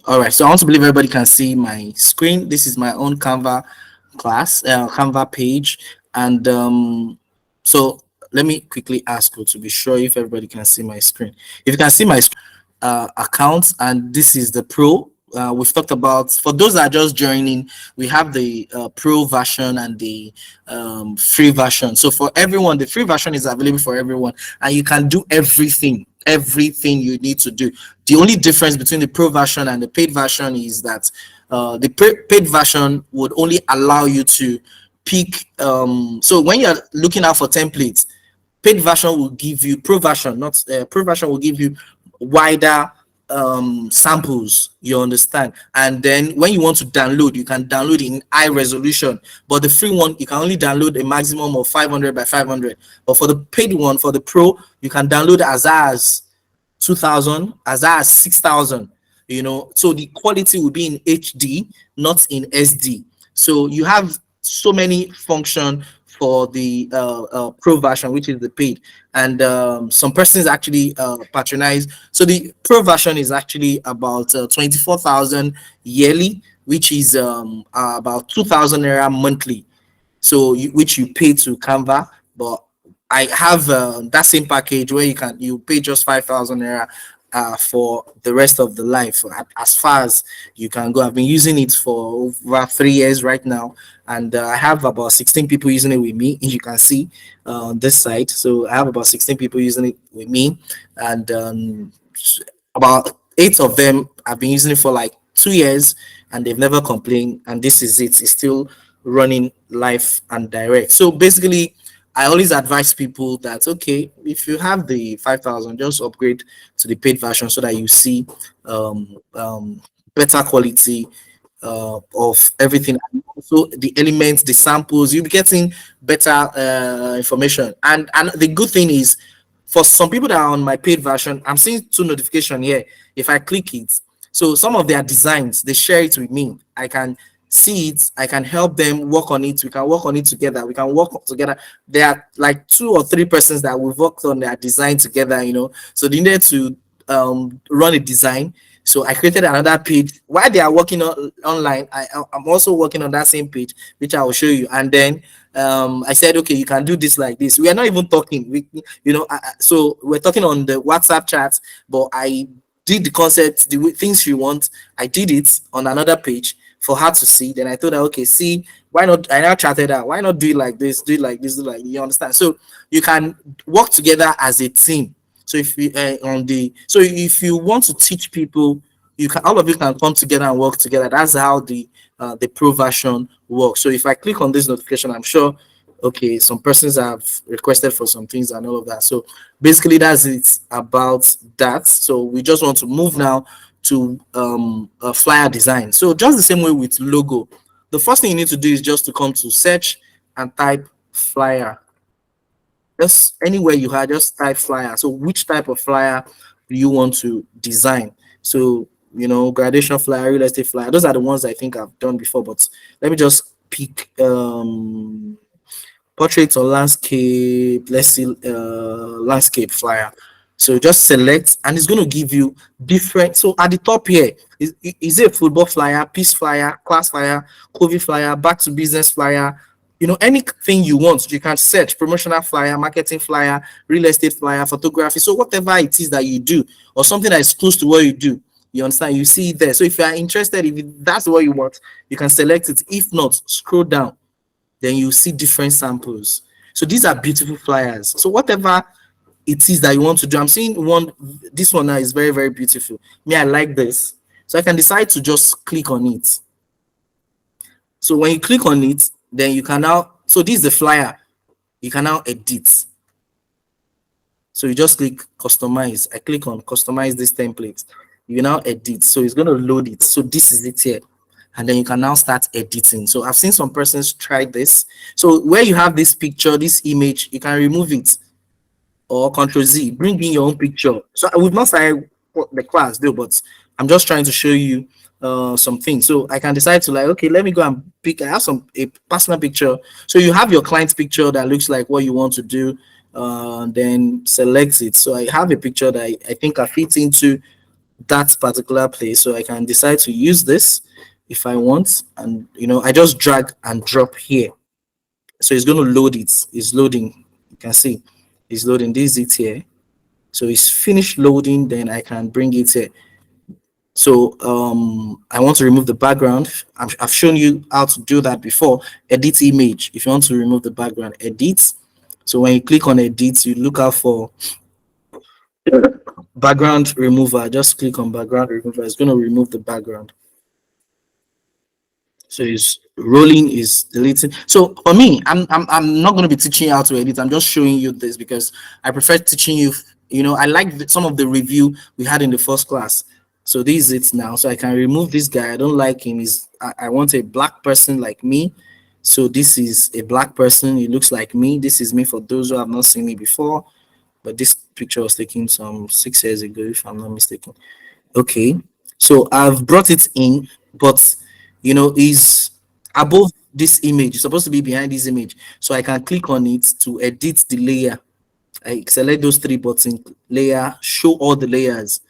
All right, so I want to believe everybody can see my screen. This is my own Canva class, Canva page, and so let me quickly ask you to be sure if everybody can see my screen. If you can see my account, and this is the Pro. We've talked about, for those that are just joining, we have the Pro version and the free version. So for everyone, the free version is available for everyone, and you can do everything you need to do. The only difference between the Pro version and the paid version is that the paid version would only allow you to pick. So when you're looking out for templates, paid version will give you, pro version, not pro version will give you wider samples, you understand. And then when you want to download, you can download in high resolution, but the free one you can only download a maximum of 500 by 500. But for the paid one, for the Pro, you can download as 2000, as 6000, you know. So the quality will be in HD, not in SD. So you have so many function for the Pro version, which is the paid. And some persons actually patronize. So the Pro version is actually about 24,000 yearly, which is about 2,000 naira monthly. So which you pay to Canva. But I have that same package where you pay just 5,000 naira for the rest of the life, as far as you can go. I've been using it for over 3 years right now, and I have about 16 people using it with me. You can see on this site. So I have about 16 people using it with me, and about 8 of them have been using it for like 2 years, and they've never complained. And this is it. It's still running live and direct. So basically, I always advise people that, okay, if you have the 5,000, just upgrade to the paid version so that you see better quality of everything. And also the elements, the samples, you'll be getting better information. And the good thing is, for some people that are on my paid version, I'm seeing 2 notifications here. If I click it, so some of their designs, they share it with me. I can see it, I can help them work on it, we can work on it together, we can work together. There are like 2 or 3 persons that we've worked on their design together, you know. So they needed to run a design, so I created another page. While they are working online, I'm also working on that same page, which I will show you. And then I said, okay, you can do this like this. We are not even talking, you know. So we're talking on the WhatsApp chat, but I did the concept, the things you want, I did it on another page for her to see. Then I told her, okay, see, why not? I now chatted her, why not do it like this, do it like this, do it like, you understand? So you can work together as a team. So if you if you want to teach people, you can, all of you can come together and work together. That's how the Pro version works. So if I click on this notification, I'm sure, okay, some persons have requested for some things and all of that. So basically that's it about that. So we just want to move now to a flyer design. So just the same way with logo, the first thing you need to do is just to come to search and type flyer. Just anywhere you have, just type flyer. So which type of flyer do you want to design? So, you know, graduation flyer, real estate flyer, those are the ones I think I've done before. But let me just pick portrait or landscape. Let's see, landscape flyer. So just select, and it's going to give you different. So at the top here, is it a football flyer, peace flyer, class flyer, COVID flyer, back to business flyer? You know, anything you want, you can search promotional flyer, marketing flyer, real estate flyer, photography. So whatever it is that you do, or something that is close to what you do, you understand, you see it there. So if you are interested, if that's what you want, you can select it. If not, scroll down, then you see different samples. So these are beautiful flyers. So whatever it is that you want to do, I'm seeing one, this one now is very, very beautiful. Me, I like this. So I can decide to just click on it. So when you click on it, then you can now, so this is the flyer, you can now edit. So you just click customize. I click on customize this template. You now edit. So it's going to load it. So this is it here. And then you can now start editing. So I've seen some persons try this. So where you have this picture, this image, you can remove it, or Control Z, bring in your own picture. So I would not say what the class do, but I'm just trying to show you some things. So I can decide to, like, okay, let me go and pick, I have a personal picture. So you have your client's picture that looks like what you want to do, then select it. So I have a picture that I think I fit into that particular place. So I can decide to use this if I want, and I just drag and drop here. So it's going to load it. It's loading. You can see it's loading. This is it here. So it's finished loading. Then I can bring it here. So I want to remove the background. I've shown you how to do that before. Edit image. If you want to remove the background, edit. So when you click on edit, you look out for background remover. Just click on background remover. It's going to remove the background. So it's rolling, is deleting. So for me, I'm not going to be teaching you how to edit. I'm just showing you this because I prefer teaching you. I like some of the review we had in the first class. So this is it now. So I can remove this guy. I don't like him. I want a black person like me. So this is a black person. He looks like me. This is me for those who have not seen me before. But this picture was taken some 6 years ago, if I'm not mistaken. Okay. So I've brought it in, but is above this image. It's supposed to be behind this image. So I can click on it to edit the layer. I select those 3 buttons, layer, show all the layers.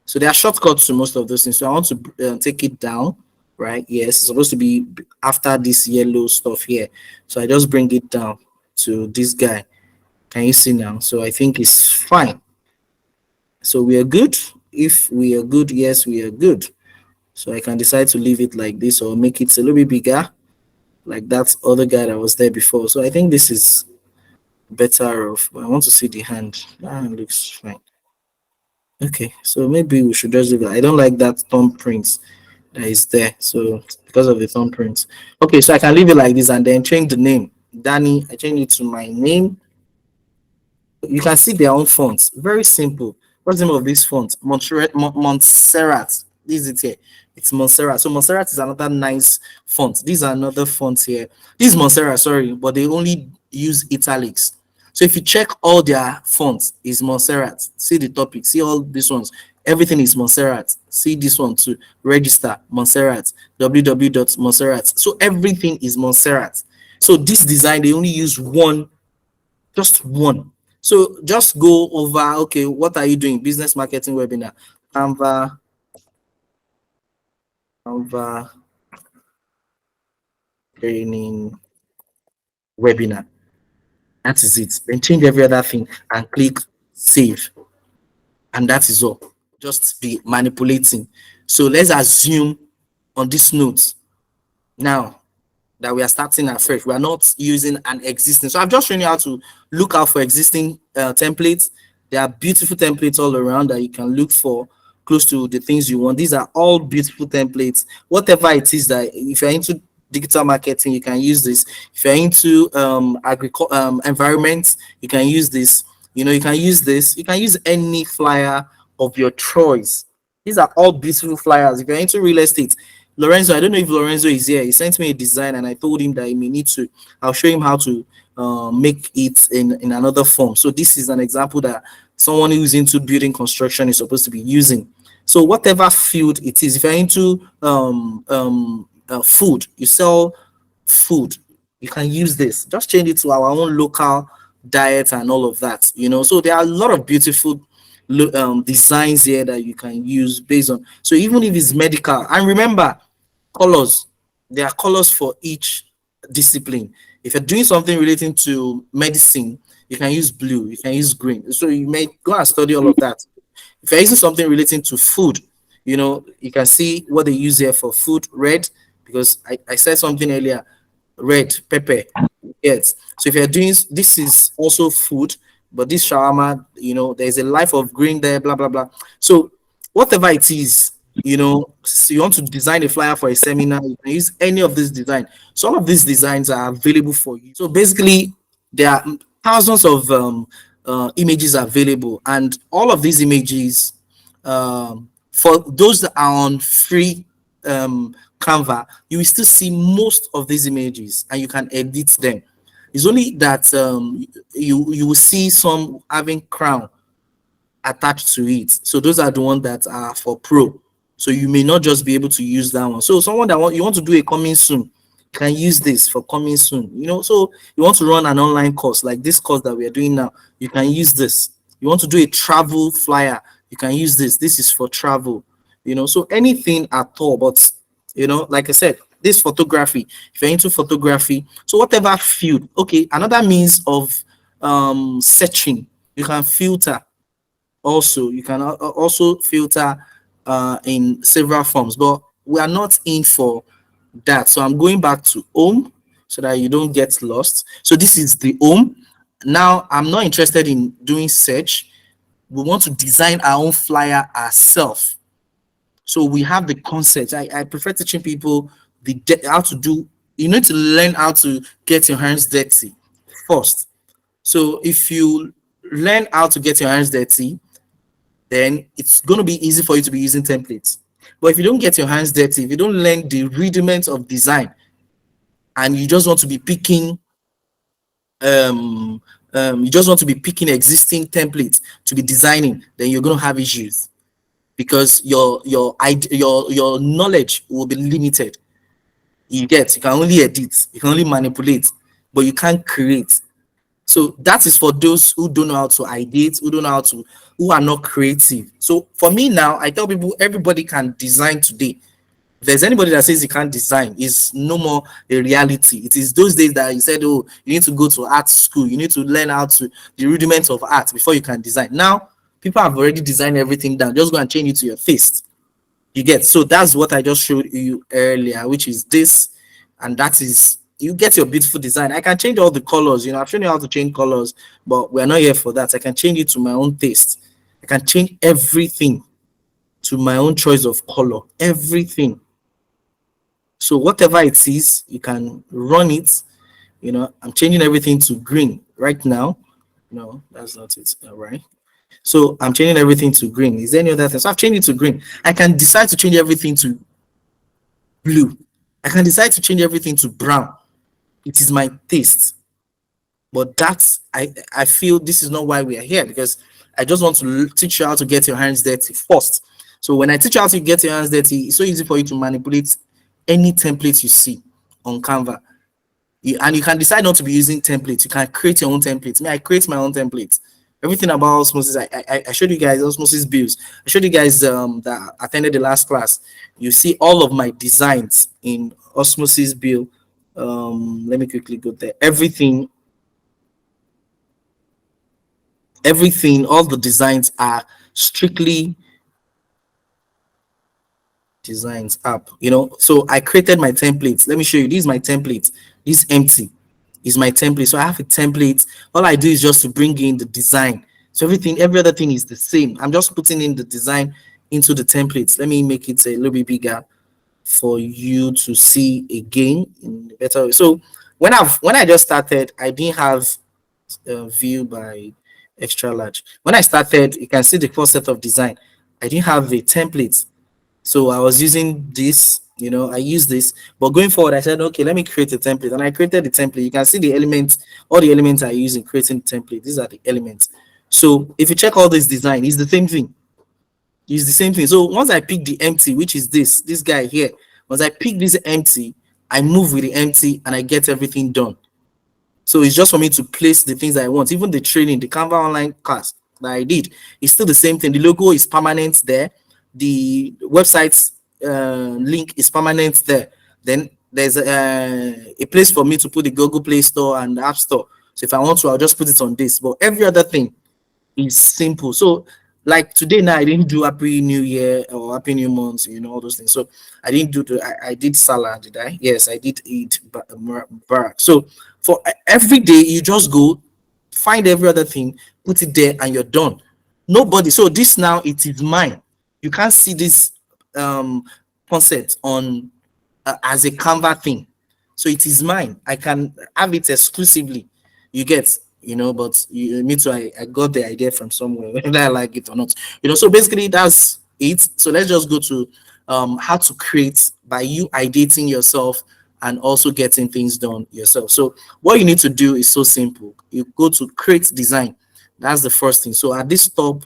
So there are shortcuts to most of those things. So I want to take it down, right? Yes, it's supposed to be after this yellow stuff here. So I just bring it down to this guy. Can you see now? So I think it's fine. So we are good. If we are good, yes, we are good. So I can decide to leave it like this or make it a little bit bigger, like that other guy that was there before. So I think this is better off. But I want to see the hand. That hand looks fine. Okay, so maybe we should just leave it. I don't like that thumbprint that is there. So because of the thumbprint. Okay, so I can leave it like this and then change the name. Danny, I change it to my name. You can see their own fonts. Very simple. What's the name of this font? Montserrat. This is it here. It's Montserrat. So Montserrat is another nice font. These are another fonts here. This is Montserrat, sorry, but they only use italics. So if you check all their fonts, is Montserrat. See the topic. See all these ones. Everything is Montserrat. See this one to register Montserrat. www.montserrat. So everything is Montserrat. So this design, they only use one, just one. So just go over, okay, what are you doing? Business marketing webinar, Canva training webinar. That is it. Then change every other thing and click save. And that is all. Just be manipulating. So let's assume on this note now that we are starting afresh. We are not using an existing. So I've just shown you how to look out for existing templates. There are beautiful templates all around that you can look for close to the things you want. These are all beautiful templates. Whatever it is that if you're into digital marketing, you can use this. If you're into environment, you can use this. You can use this. You can use any flyer of your choice. These are all beautiful flyers. If you're into real estate, Lorenzo, I don't know if Lorenzo is here. He sent me a design and I told him that he may need to, I'll show him how to make it in another form. So this is an example that someone who's into building construction is supposed to be using. So whatever field it is, if you're into food, you sell food, you can use this. Just change it to our own local diet and all of that. So there are a lot of beautiful designs here that you can use based on. So even if it's medical, and remember, colors, there are colors for each discipline. If you're doing something relating to medicine, you can use blue, you can use green. So you may go and study all of that. If you're using something relating to food, you can see what they use here for food, red, because I said something earlier, red, pepper. Yes. So if you're doing, this is also food, but this shawarma, there's a life of green there, blah, blah, blah. So whatever it is, so you want to design a flyer for a seminar, you can use any of this design. So all of these designs are available for you. So basically, there are thousands of images available, and all of these images, for those that are on free Canva, you will still see most of these images and you can edit them. It's only that you will see some having crown attached to it. So those are the ones that are for pro. So you may not just be able to use that one. So someone that you want to do a coming soon can use this for coming soon. So you want to run an online course like this course that we are doing now, you can use this. You want to do a travel flyer, You can use this. This is for travel, so anything at all. But like I said, this photography, if you're into photography, so whatever field. Okay, another means of searching, you can filter. Also, you can also filter in several forms, but we are not in for that. So I'm going back to home so that you don't get lost. So this is the home. Now I'm not interested in doing search. We want to design our own flyer ourselves. So we have the concept. I prefer teaching people how to do. You need to learn how to get your hands dirty first. So if you learn how to get your hands dirty, then it's going to be easy for you to be using templates. But if you don't get your hands dirty, if you don't learn the rudiments of design, and you just want to be picking you just want to be picking existing templates to be designing, then you're going to have issues, because your knowledge will be limited. You can only edit, you can only manipulate, but you can't create. So that is for those who don't know how to ideate, who are not creative. So for me now, I tell people everybody can design today. If there's anybody that says you can't design, is no more a reality. It is those days that you said, oh, you need to go to art school, you need to learn how to the rudiments of art before you can design. Now people have already designed everything down. Just go and change it to your taste. You get. So that's what I just showed you earlier, which is this, and that is, you get your beautiful design. I can change all the colors. I've shown you how to change colors, but we're not here for that. I can change it to my own taste. I can change everything to my own choice of color. Everything. So whatever it is, you can run it. I'm changing everything to green right now. No, that's not it. All right. So I'm changing everything to green. Is there any other thing? So I've changed it to green. I can decide to change everything to blue. I can decide to change everything to brown. It is my taste. But that's, I feel this is not why we are here, because I just want to teach you how to get your hands dirty first. So when I teach you how to get your hands dirty, it's so easy for you to manipulate any template you see on Canva. And you can decide not to be using templates. You can create your own templates. I create my own templates. Everything about osmosis, I showed you guys osmosis builds. I showed you guys that attended the last class. You see all of my designs in osmosis build. Let me quickly go there. Everything, all the designs are strictly designs up. So I created my templates. Let me show you. This is my template. This empty is my template. So I have a template. All I do is just to bring in the design. So every other thing is the same. I'm just putting in the design into the templates. Let me make it a little bit bigger for you to see again in a better way. So when I just started, I didn't have view by extra large. When I started, you can see the first set of design. I didn't have a template. So I was using this, I use this, but going forward, I said, okay, let me create a template. And I created the template. You can see the elements, all the elements I use in creating the template. These are the elements. So if you check all this design, it's the same thing. It's the same thing. So once I pick the empty, which is this guy here, once I pick this empty, I move with the empty and I get everything done. So it's just for me to place the things that I want. Even the training, the Canva online class that I did, it's still the same thing. The logo is permanent there. The website link is permanent there. Then there's a place for me to put the Google Play Store and the App Store. So if I want to, I'll just put it on this. But every other thing is simple. So like today now, I didn't do Happy New Year or Happy New Month, all those things. So I didn't do I did Salah, did I? Yes, I did eat Barak. So for every day, you just go find every other thing, put it there, and you're done. Nobody. So this now, it is mine. You can't see this concept on as a Canva thing. So it is mine. I can have it exclusively. You get, but me too. I got the idea from somewhere, whether I like it or not. So basically that's it. So let's just go to how to create by you ideating yourself and also getting things done yourself. So what you need to do is so simple. You go to create design. That's the first thing. So at this top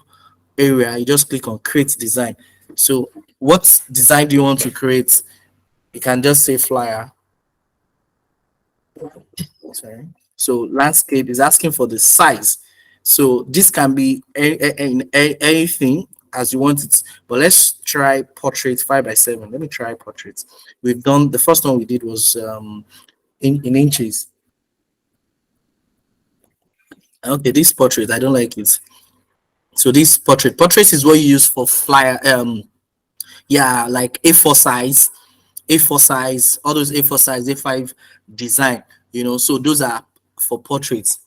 area, you just click on create design. So what design do you want to create? You can just say flyer. Sorry. So landscape is asking for the size. So this can be anything. as you want it. But let's try portrait 5 by 7. Let me try portrait. We've done the first one we did was in inches. Okay, this portrait, I don't like it. So this portrait is what you use for flyer, yeah, like A4 size, A4 size, all those A4 size, A5 design, so those are for portraits.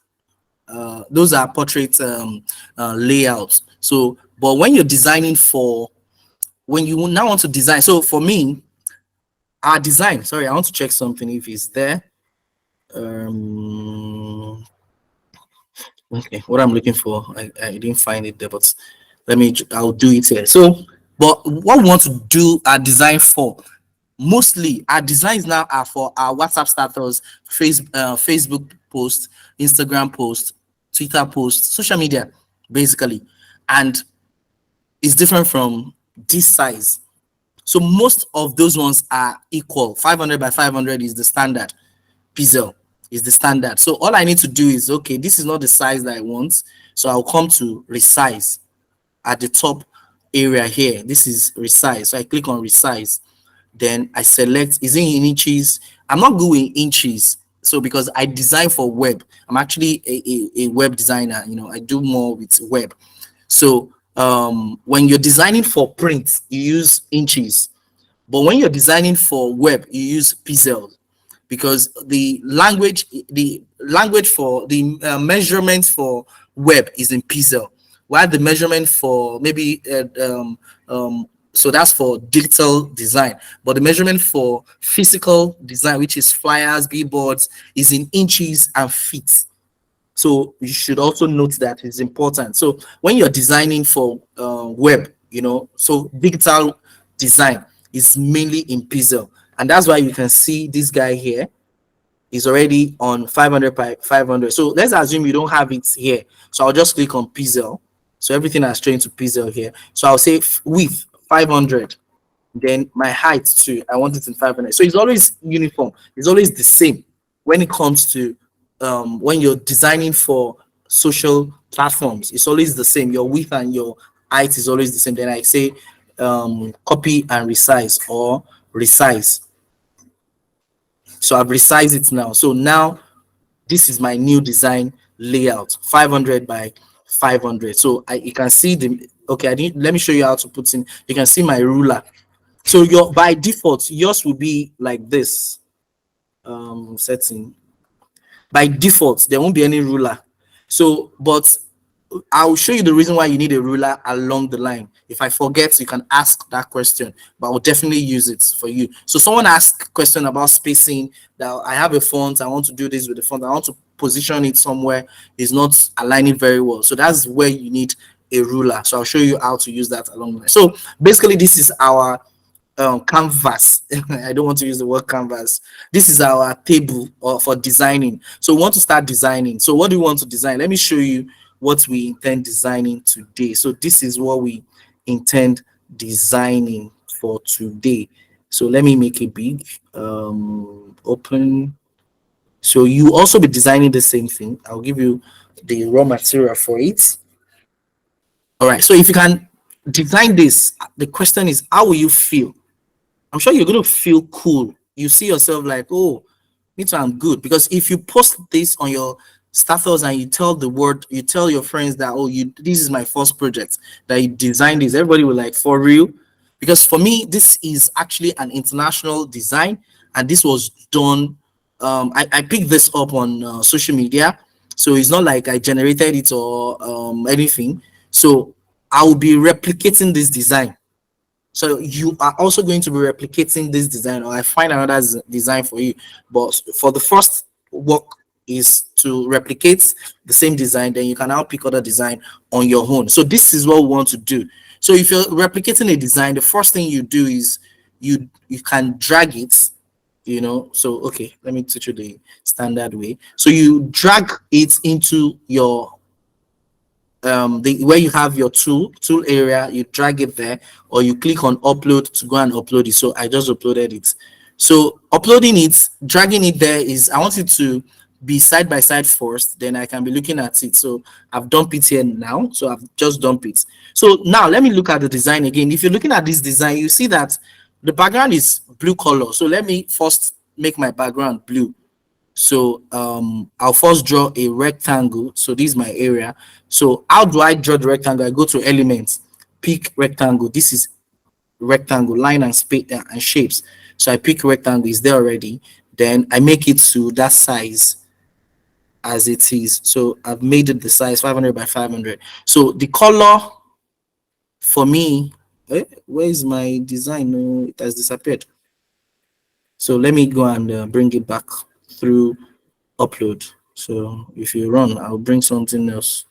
Those are portrait layouts. So but when you're designing for, when you now want to design, so for me, our design, sorry, I want to check something if it's there. Okay, what I'm looking for, I didn't find it there, but I'll do it here. So but what we want to do our design for, mostly our designs now are for our WhatsApp status, Facebook post, Instagram post, Twitter post, social media, basically. And it's different from this size. So most of those ones are equal. 500 by 500 is the standard. Pixel is the standard. So all I need to do is, okay, this is not the size that I want. So I'll come to resize at the top area here. This is resize. So I click on resize. Then I select, is it in inches? I'm not going inches. So because I design for web, I'm actually a web designer, I do more with web. So when you're designing for print, you use inches. But when you're designing for web, you use pixels, because the language for the measurement for web is in pixel, while the measurement for maybe so that's for digital design, but the measurement for physical design, which is flyers, billboards, is in inches and feet. So you should also note that it's important. So when you're designing for web, so digital design is mainly in pixel, and that's why you can see this guy here is already on 500 by 500. So let's assume you don't have it here. So I'll just click on pixel. So everything has changed to pixel here. So I'll say width 500. Then my height too, I want it in 500. So it's always uniform. It's always the same when it comes to when you're designing for social platforms. It's always the same. Your width and your height is always the same. Then I say copy and resize, or resize. So I've resized it now. So now this is my new design layout, 500 by 500. So you can see the, okay, let me show you how to put in. You can see my ruler. So your by default, yours will be like this setting. By default, there won't be any ruler. So, but I'll show you the reason why you need a ruler along the line. If I forget, you can ask that question, but I'll definitely use it for you. So someone asked a question about spacing, that I have a font, I want to do this with the font, I want to position it somewhere, it's not aligning very well. So that's where you need a ruler. So I'll show you how to use that along the line. So basically, this is our canvas. I don't want to use the word canvas. This is our table for designing. So we want to start designing. So what do we want to design? Let me show you what we intend designing today. So this is what we intend designing for today. So let me make it big. Open. So you also be designing the same thing. I'll give you the raw material for it. All right. So if you can design this, the question is, how will you feel? I'm sure you're going to feel cool. You see yourself like, oh, me too, I'm good. Because if you post this on your status and you tell you tell your friends that, oh, this is my first project, that you designed this, everybody will like, for real? Because for me, this is actually an international design, and this was done. I picked this up on social media, so it's not like I generated it or anything. So I will be replicating this design. So you are also going to be replicating this design, or I find another design for you. But for the first work is to replicate the same design, then you can now pick other design on your own. So this is what we want to do. So if you're replicating a design, the first thing you do is you can drag it, So okay, let me teach you the standard way. So you drag it into your where you have your tool area, you drag it there, or you click on upload to go and upload it. So I just uploaded it. So uploading it, dragging it there is, I want you to be side by side first, then I can be looking at it. So I've dumped it here now. So I've just dumped it. So now let me look at the design again. If you're looking at this design, you see that the background is blue color. So let me first make my background blue. So I'll first draw a rectangle. So this is my area. So how do I draw the rectangle? I go to elements, pick rectangle. This is rectangle, line and space and shapes. So I pick rectangle, is there already. Then I make it to that size as it is. So I've made it the size 500 by 500. So the color for me, where is my design? No, it has disappeared. So let me go and bring it back through upload. So if you run, I'll bring something else.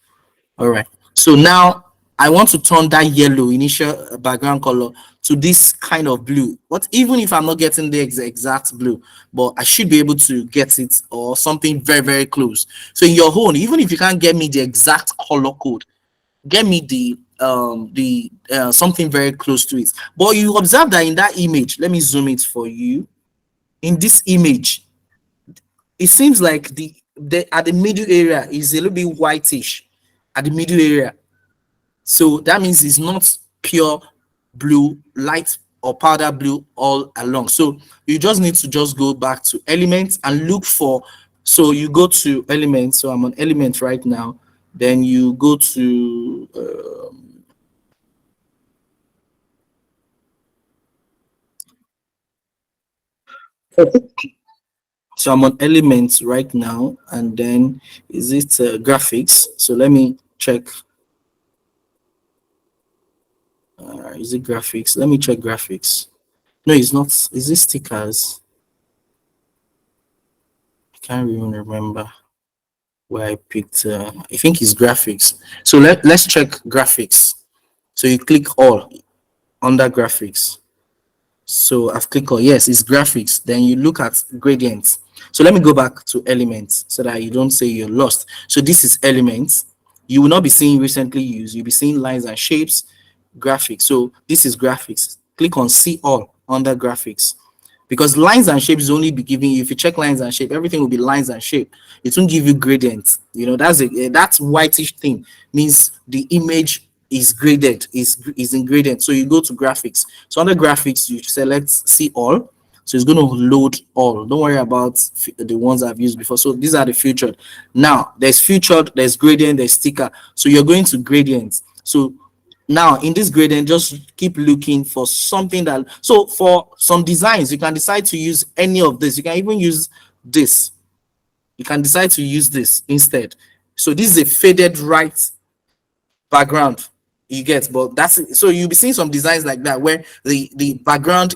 All right. So now I want to turn that yellow initial background color to this kind of blue. But even if I'm not getting the exact blue, but I should be able to get it or something very, very close. So in your own, even if you can't get me the exact color code, get me the something very close to it. But you observe that in that image, let me zoom it for you. In this image, it seems like the at the middle area is a little bit whitish at the middle area. So that means it's not pure blue, light or powder blue all along. So you just need to just go back to elements and look for. So you go to elements. So I'm on element right now. Then you go to so I'm on elements right now, and then is it graphics? So let me check. Is it graphics? Let me check graphics. No, it's not. Is it stickers? I can't even remember where I picked. I think it's graphics. So let's check graphics. So you click all under graphics. So I've clicked on, yes, it's graphics. Then you look at gradients. So let me go back to elements so that you don't say you're lost. So this is elements. You will not be seeing recently used. You'll be seeing lines and shapes, graphics. So this is graphics. Click on see all under graphics, because lines and shapes only be giving you, if you check lines and shape, everything will be lines and shape. It won't give you gradients. You know, that's whitish thing means the image is graded, is in gradient. So you go to graphics. So under graphics, you select see all. So it's going to load all. Don't worry about the ones I've used before. So these are the featured. Now there's featured, there's gradient, there's sticker. So you're going to gradients. So now in this gradient, just keep looking for something that, so for some designs, you can decide to use any of this. You can even use this. You can decide to use this instead. So this is a faded right background, you get, but that's it. So you'll be seeing some designs like that where the background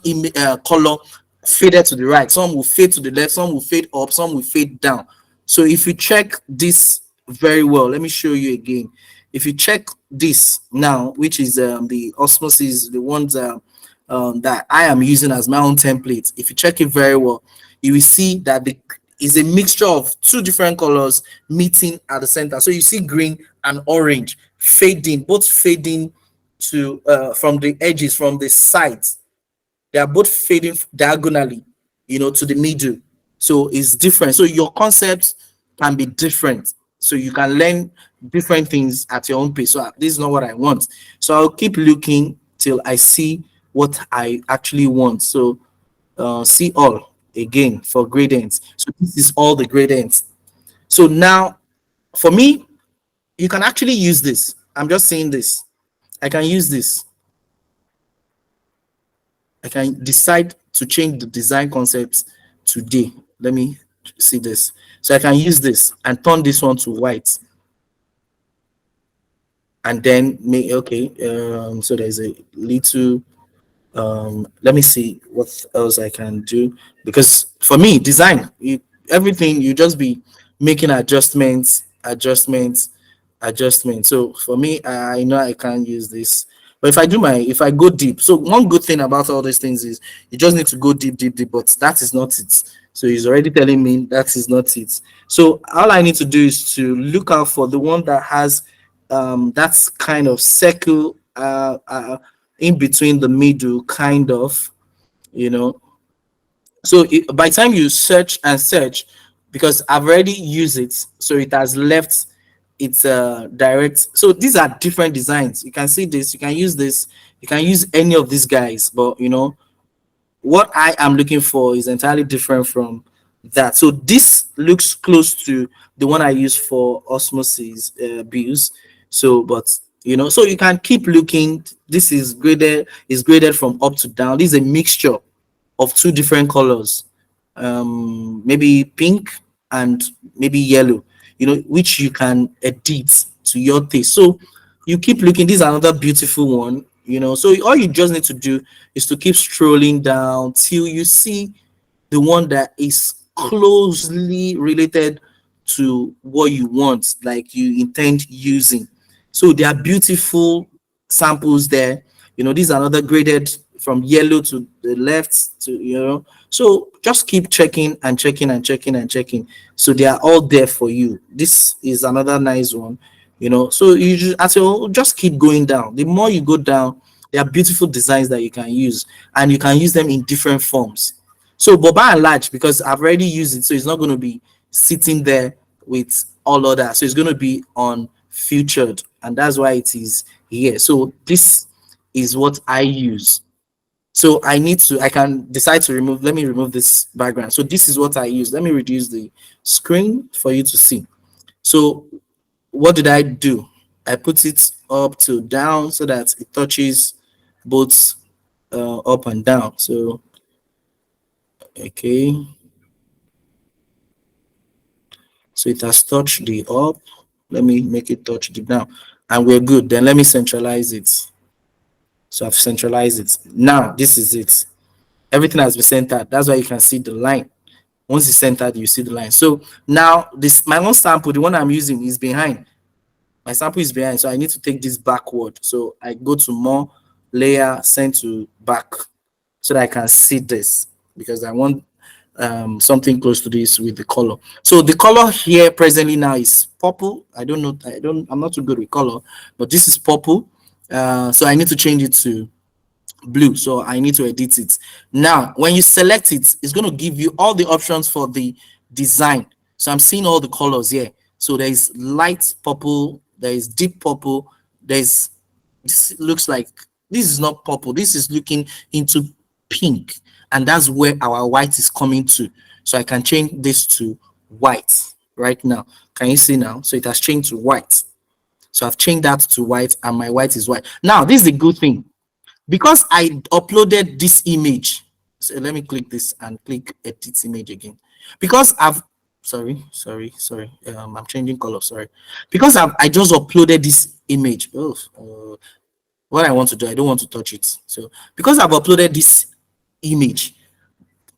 color faded to the right, some will fade to the left, some will fade up, some will fade down. So if you check this very well, let me show you again. If you check this now, which is the osmosis, the ones that I am using as my own template, if you check it very well, you will see that the is a mixture of two different colors meeting at the center. So you see green and orange fading, both fading to from the edges, from the sides. They are both fading diagonally, you know, to the middle. So it's different. So your concept can be different. So you can learn different things at your own pace. So this is not what I want. So I'll keep looking till I see what I actually want. So see all again for gradients. So this is all the gradients. So now for me, you can actually use this. I'm just saying this. I can use this. I can decide to change the design concept today. Let me see this. So I can use this and turn this one to white. And then make, okay, so there's a little, let me see what else I can do. Because for me, design, everything, you just be making adjustments. So for me, I know I can't use this. But if I go deep, so one good thing about all these things is you just need to go deep, but that is not it. So he's already telling me that is not it. So all I need to do is to look out for the one that has that's kind of circle in between the middle, kind of, you know. So by the time you search and search, because I've already used it, so it has left its direct. So these are different designs. You can see this, you can use this, you can use any of these guys, but what I am looking for is entirely different from that. So this looks close to the one I use for osmosis bills. So, but so you can keep looking. This is graded from up to down. This is a mixture of two different colors, maybe pink and maybe yellow, which you can edit to your taste. So you keep looking. This is another beautiful one, so all you just need to do is to keep strolling down till you see the one that is closely related to what you want, like you intend using. So there are beautiful samples there. These are another graded from yellow to the left to So just keep checking and checking and checking and checking. So they are all there for you. This is another nice one. So you just keep going down. The more you go down, there are beautiful designs that you can use, and you can use them in different forms. So, but by and large, because I've already used it, so it's not going to be sitting there with all other. So it's going to be on featured, and that's why it is here. So this is what I use. So I can decide to remove. Let me remove this background. So this is what I use. Let me reduce the screen for you to see. So what did I do? I put it up to down so that it touches both up and down. So okay, so it has touched the up. Let me make it touch the down, and we're good. Then let me centralize it. So I've centralized it. Now this is it. Everything has been centered. That's why you can see the line. Once it's centered, you see the line. So now this my own sample, the one I'm using, is behind. My sample is behind, so I need to take this backward. So I go to more, layer, send to back, so that I can see this, because I want something close to this with the color. So the color here presently now is purple. I'm not too good with color, but this is purple. So I need to change it to blue, so I need to edit it. Now when you select it, it's going to give you all the options for the design. So I'm seeing all the colors here. So there is light purple, there is deep purple, this looks like this is not purple, this is looking into pink, and that's where our white is coming to. So I can change this to white right now. Can you see now? So it has changed to white. So I've changed that to white, and my white is white. Now this is the good thing, because I uploaded this image. So let me click this and click edit image again, because I've sorry, I'm changing color. Sorry, because I just uploaded this image. What I want to do, I don't want to touch it. So because I've uploaded this image,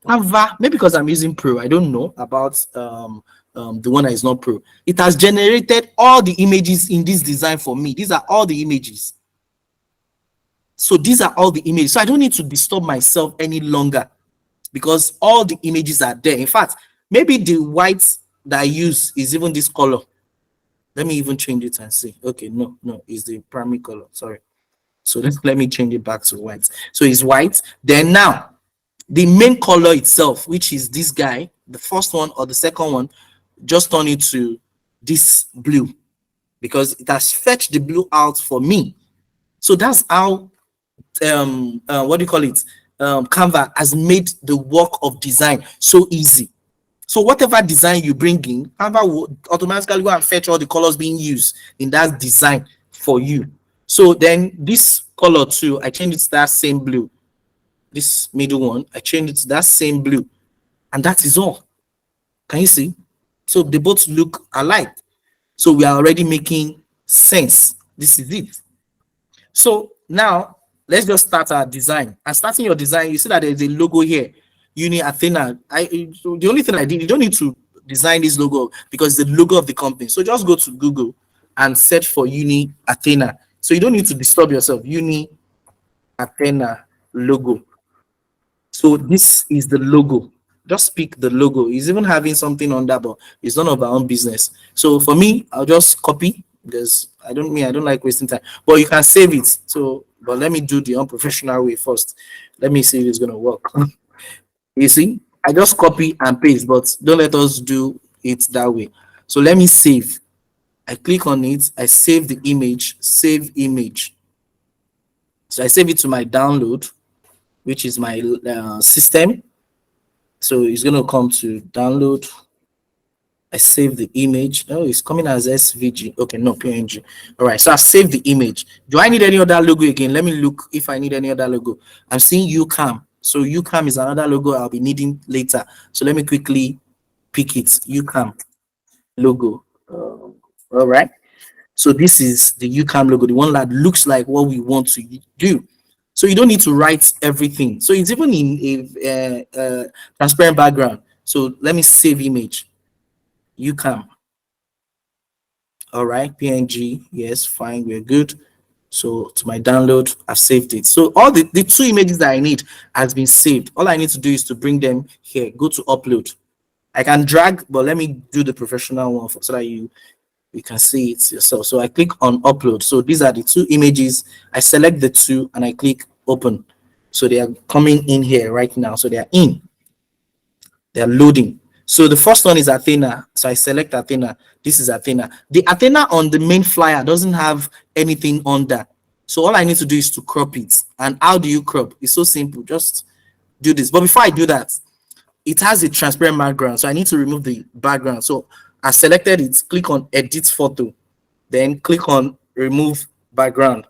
Canva, maybe because I'm using Pro, I don't know about the one that is not Pro. It has generated all the images in this design for me. These are all the images. So these are all the images. So I don't need to disturb myself any longer, because all the images are there. In fact, maybe the white that I use is even this color. Let me even change it and see. Okay, no, it's the primary color. Sorry. So let me change it back to white. So it's white. Then now, the main color itself, which is this guy, the first one or the second one, just turn it to this blue, because it has fetched the blue out for me. So that's how what do you call it? Canva has made the work of design so easy. So whatever design you bring in, Canva will automatically go and fetch all the colors being used in that design for you. So then this color too, I changed it to that same blue. This middle one, I changed it to that same blue, and that is all. Can you see? So they both look alike. So we are already making sense. This is it. So now let's just start our design. And starting your design, you see that there's a logo here, Uni Athena. The only thing I did, you don't need to design this logo because it's the logo of the company. So just go to Google and search for Uni Athena. So you don't need to disturb yourself. Uni Athena logo. So this is the logo. Just pick the logo. It's even having something on that, but it's none of our own business. So for me, I'll just copy, because I don't like wasting time. But you can save it. So, but let me do the unprofessional way first. Let me see if it's gonna work. You see, I just copy and paste, but don't let us do it that way. So let me save. I click on it, I save the image, save image. So I save it to my download, which is my system. So it's going to come to download. I save the image. Oh, it's coming as SVG. Okay, no, PNG. All right, so I saved the image. Do I need any other logo again? Let me look if I need any other logo. I'm seeing UCAM. So UCAM is another logo I'll be needing later. So let me quickly pick it. UCAM logo. All right. So this is the UCAM logo, the one that looks like what we want to do. So you don't need to write everything. So it's even in a transparent background. So let me save image. UCAM. All right, PNG. Yes, fine. We're good. So to my download, I've saved it. So all the two images that I need has been saved. All I need to do is to bring them here. Go to upload. I can drag, but let me do the professional one so that you can see it yourself. So I click on upload. So these are the two images. I select the two and I click open. So they are coming in here right now. So they are in. They are loading. So the first one is Athena. So I select Athena. This is Athena. The Athena on the main flyer doesn't have anything under. So all I need to do is to crop it. And how do you crop? It's so simple. Just do this. But before I do that, it has a transparent background. So I need to remove the background. So I selected it. Click on edit photo. Then click on remove background,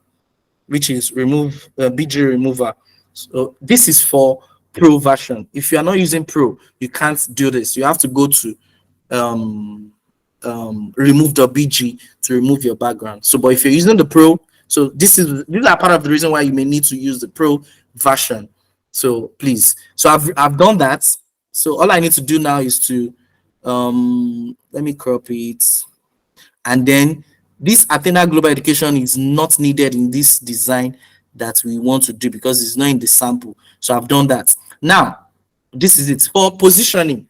which is remove BG remover. So this is for pro version. If you are not using pro, you can't do this. You have to go to remove.bg to remove your background. So but if you're using the pro, so these are part of the reason why you may need to use the pro version. So please, so I've done that. So all I need to do now is to let me crop it. And then this Athena Global Education is not needed in this design that we want to do because it's not in the sample. So I've done that. Now, this is it for positioning,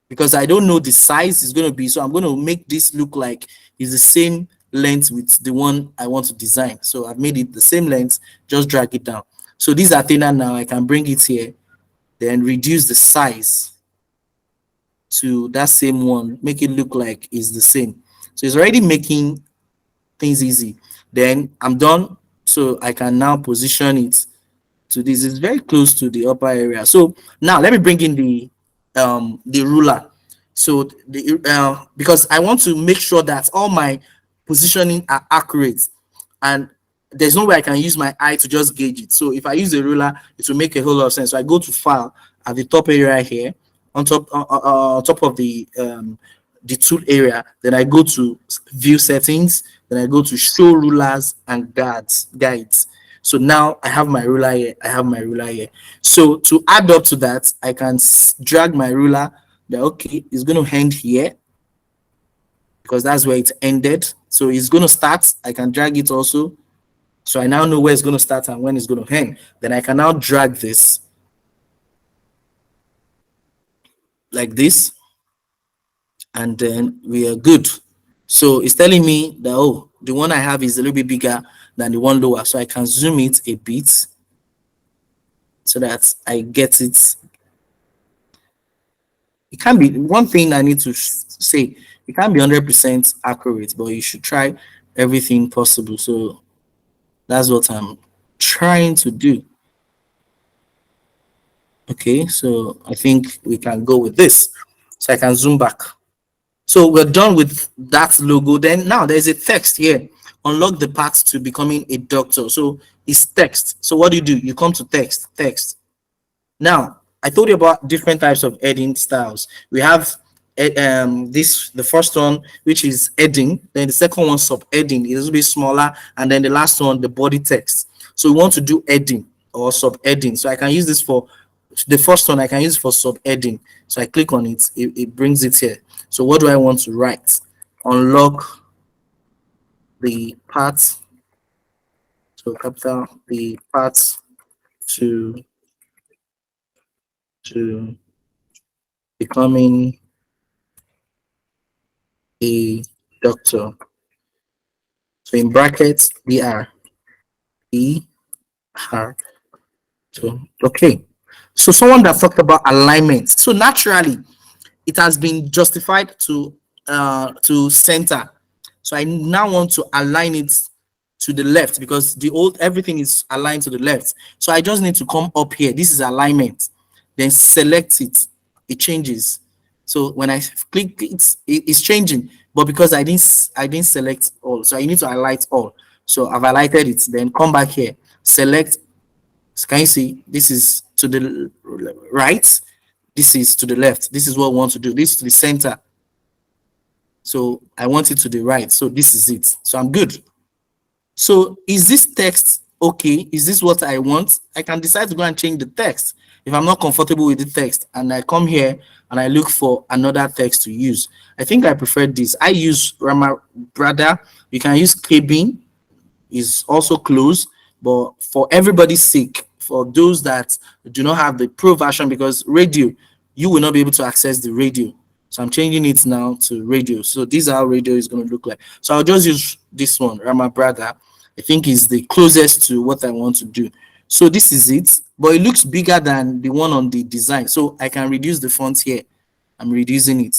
because I don't know the size is going to be. So I'm going to make this look like it's the same length with the one I want to design. So I've made it the same length, just drag it down. So this Athena now, I can bring it here, then reduce the size to that same one, make it look like it's the same. So it's already making things easy. Then I'm done. So I can now position it to this. It's very close to the upper area. So now let me bring in the ruler. So the because I want to make sure that all my positioning are accurate, and there's no way I can use my eye to just gauge it. So if I use a ruler, it will make a whole lot of sense. So I go to file at the top area here, on top of the tool area. Then I go to view settings. Then I go to show rulers and guides. So now I have my ruler here. I have my ruler here. So to add up to that, I can drag my ruler. That okay, it's going to end here because that's where it ended. So it's going to start. I can drag it also. So I now know where it's going to start and when it's going to end. Then I can now drag this like this, and then we are good. So it's telling me that, oh, the one I have is a little bit bigger than the one lower. So I can zoom it a bit so that I get it. It can be one thing I need to say. It can't be 100% accurate, but you should try everything possible. So that's what I'm trying to do. Okay, so I think we can go with this. So I can zoom back. So we're done with that logo. Then now there's a text here. Unlock the path to becoming a doctor. So it's text. So what do? You come to text. Now I told you about different types of heading styles. We have the first one, which is heading. Then the second one, subheading, is a little bit smaller, and then the last one, the body text. So we want to do heading or subheading. So I can use this for the first one. I can use for subheading. So I click on it. It brings it here. So what do I want to write? Unlock the path. So capital the path to becoming a doctor. So in brackets, DR. So okay. So someone that talked about alignment. So naturally, it has been justified to center. So I now want to align it to the left because the old everything is aligned to the left. So I just need to come up here. This is alignment. Then select it. It changes. So when I click it's changing. But because I didn't select all, so I need to highlight all. So I've highlighted it. Then come back here. Select. So can you see? This is to the right. This is to the left. This is what we want to do. This is to the center. So I want it to the right. So this is it. So I'm good. So is this text okay? Is this what I want? I can decide to go and change the text if I'm not comfortable with the text, and I come here and I look for another text to use. I think I prefer this. I use Rama Brother. You can use Kbin, is also close, but for everybody's sake, for those that do not have the pro version, because radio, you will not be able to access the radio. So I'm changing it now to radio. So this is how radio is going to look like. So I'll just use this one, Rama Brother. I think is the closest to what I want to do. So this is it, but it looks bigger than the one on the design. So I can reduce the font here. I'm reducing it.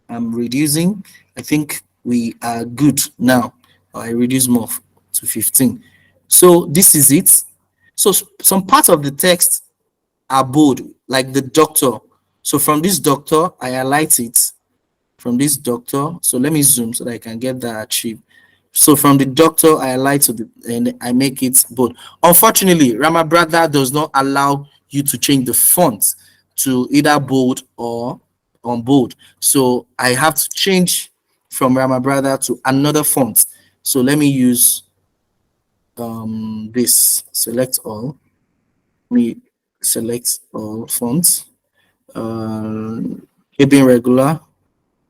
I'm reducing. I think we are good now. I reduce more to 15. So this is it. So some parts of the text are bold, like the doctor. So from this doctor, I highlight it from this doctor. So let me zoom so that I can get that achieved. So from the doctor, I highlight to the and I make it bold. Unfortunately, Rama Brother does not allow you to change the font to either bold or on bold. So I have to change from Rama Brother to another font. So let me use this. Select all. Me select all fonts. Keeping regular.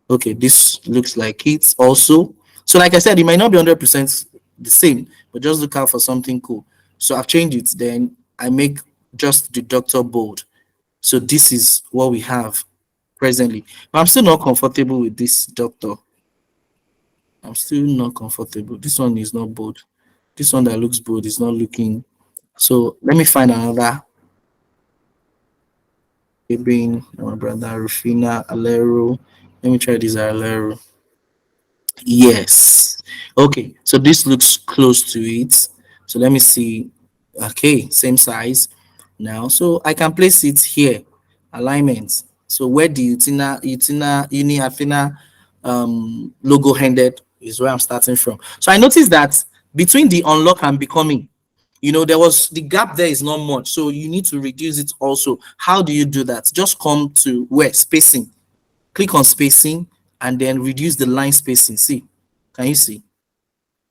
Okay, this looks like it also. So like I said, it might not be 100% the same, but just look out for something cool. So I've changed it. Then I make just the doctor bold. So this is what we have presently. But I'm still not comfortable with this doctor. I'm still not comfortable. This one is not bold. This one that looks bold is not looking. So let me find another. Being my brother Rufina Alero. Let me try this Alero. Yes. Okay. So this looks close to it. So let me see. Okay, same size now. So I can place it here. Alignment. So where the Uni Athena logo ended is where I'm starting from. So I noticed that between the unlock and becoming, there was the gap there is not much. So you need to reduce it also. How do you do that? Just come to where spacing, click on spacing, and then reduce the line spacing. See, can you see?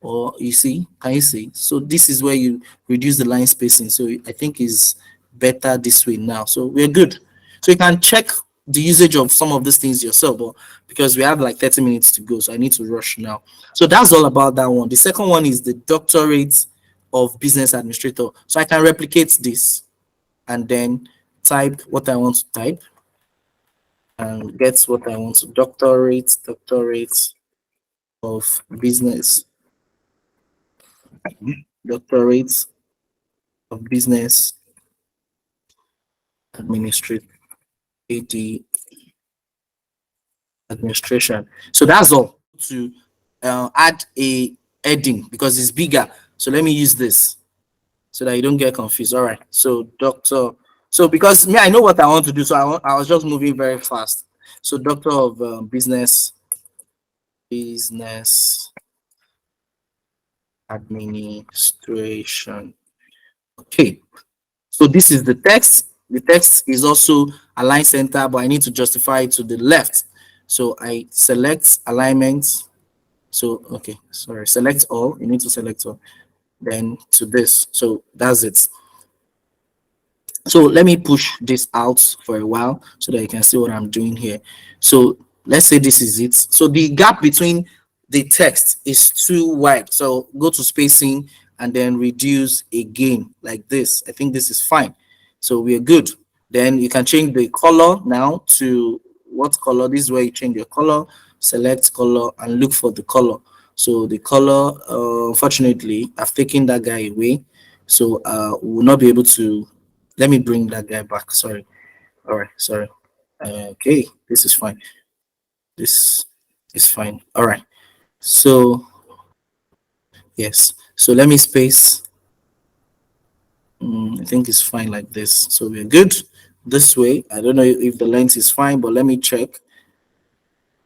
Or you see, can you see? So this is where you reduce the line spacing. So I think is better this way now. So we're good. So you can check the usage of some of these things yourself, but because we have like 30 minutes to go, so I need to rush now. So that's all about that one. The second one is the doctorate of business administrator. So I can replicate this and then type what I want to type and get what I want to doctorate of business, doctorate of business administration, AD administration. So that's all. To add a heading because it's bigger. So let me use this so that you don't get confused. All right. So doctor. So because me, I know what I want to do. So I was just moving very fast. So doctor of business administration. Okay. So this is the text. The text is also align center, but I need to justify it to the left. So I select alignment. So, okay, sorry, select all. You need to select all. Then to this. So that's it. So let me push this out for a while so that you can see what I'm doing here. So let's say this is it. So the gap between the text is too wide. So go to spacing and then reduce again like this. I think this is fine. So we're good. Then you can change the color now to what color. This is where you change your color, select color and look for the color. So the color, unfortunately, I've taken that guy away. So we will not be able to. Let me bring that guy back. Sorry. All right. Sorry. Okay, this is fine. This is fine. All right. So yes. So let me space. I think it's fine like this. So we're good this way. I don't know if the length is fine, but let me check.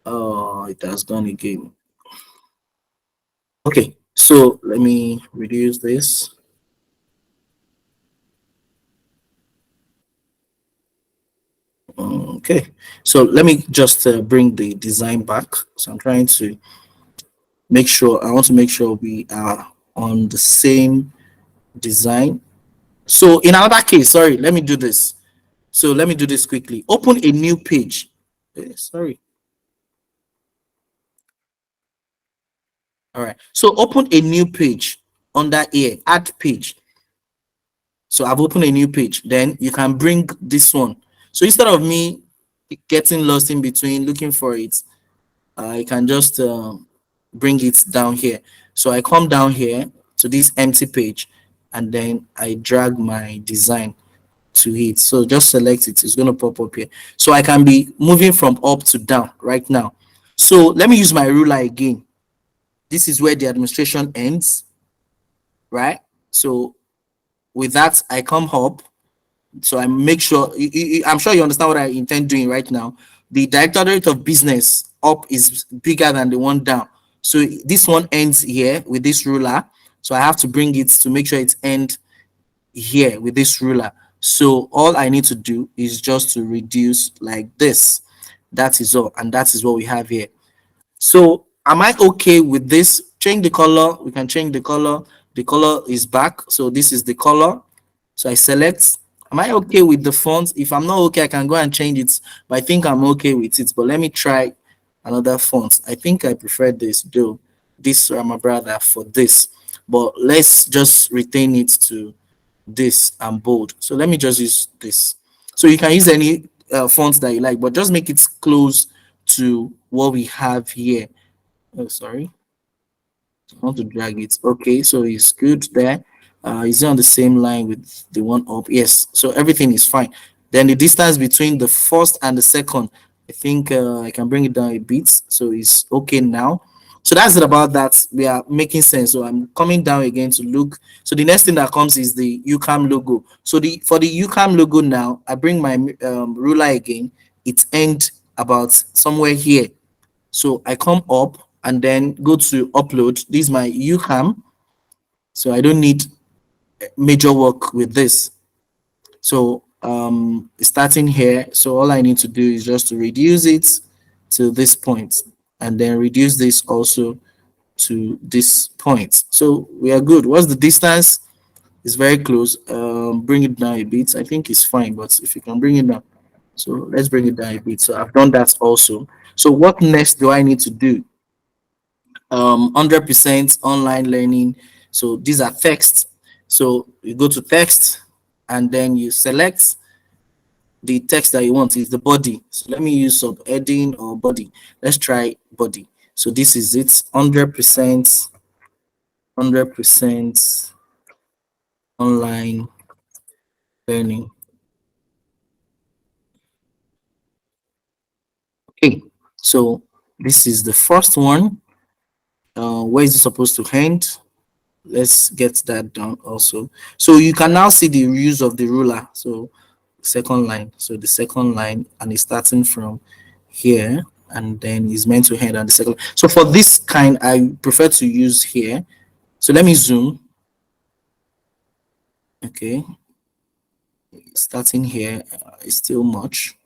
Oh, it has gone again. Okay. So let me reduce this. Okay. So let me just bring the design back. So I'm trying to make sure, I want to make sure we are on the same design. So in another case, sorry, let me do this. So let me do this quickly. Open a new page. Sorry. All right. So open a new page under here, add page. So I've opened a new page. Then you can bring this one. So instead of me getting lost in between looking for it, I can just bring it down here. So I come down here to this empty page and then I drag my design to it. So just select it. It's going to pop up here. So I can be moving from up to down right now. So let me use my ruler again. This is where the administration ends, right? So with that, I come up. So I make sure, I'm sure you understand what I intend doing right now. The directorate of business up is bigger than the one down. So this one ends here with this ruler. So I have to bring it to make sure it ends here with this ruler. So all I need to do is just to reduce like this. That is all. And that is what we have here. So am I okay with this? Change the color. We can change the color. The color is back. So this is the color. So I select. Am I okay with the font? If I'm not okay, I can go and change it. But I think I'm okay with it. But let me try another font. I think I prefer this though. This my brother for this. But let's just retain it to this and bold. So let me just use this. So you can use any fonts that you like, but just make it close to what we have here. Oh, sorry. I want to drag it. Okay, so it's good there. Is it on the same line with the one up? Yes. So everything is fine. Then the distance between the first and the second, I think I can bring it down a bit. So it's okay now. So that's it about that. We are making sense. So I'm coming down again to look. So the next thing that comes is the UCAM logo. So the for the UCAM logo now, I bring my ruler again. It ends about somewhere here. So I come up and then go to upload. This is my UCAM. So I don't need major work with this. So starting here, so all I need to do is just to reduce it to this point and then reduce this also to this point. So we are good. What's the distance? It's very close. Bring it down a bit. I think it's fine, but if you can bring it down. So let's bring it down a bit. So I've done that also. So what next do I need to do? 100% online learning. So these are text. So you go to text and then you select the text that you want is the body. So let me use subheading or body. Let's try body. So this is it, 100% online learning. Okay, so this is the first one. Where is it supposed to end? Let's get that done also. So you can now see the use of the ruler. So second line. So the second line, and it's starting from here, and then is meant to end on the second. So for this kind, I prefer to use here. So let me zoom. Okay, starting here is still much.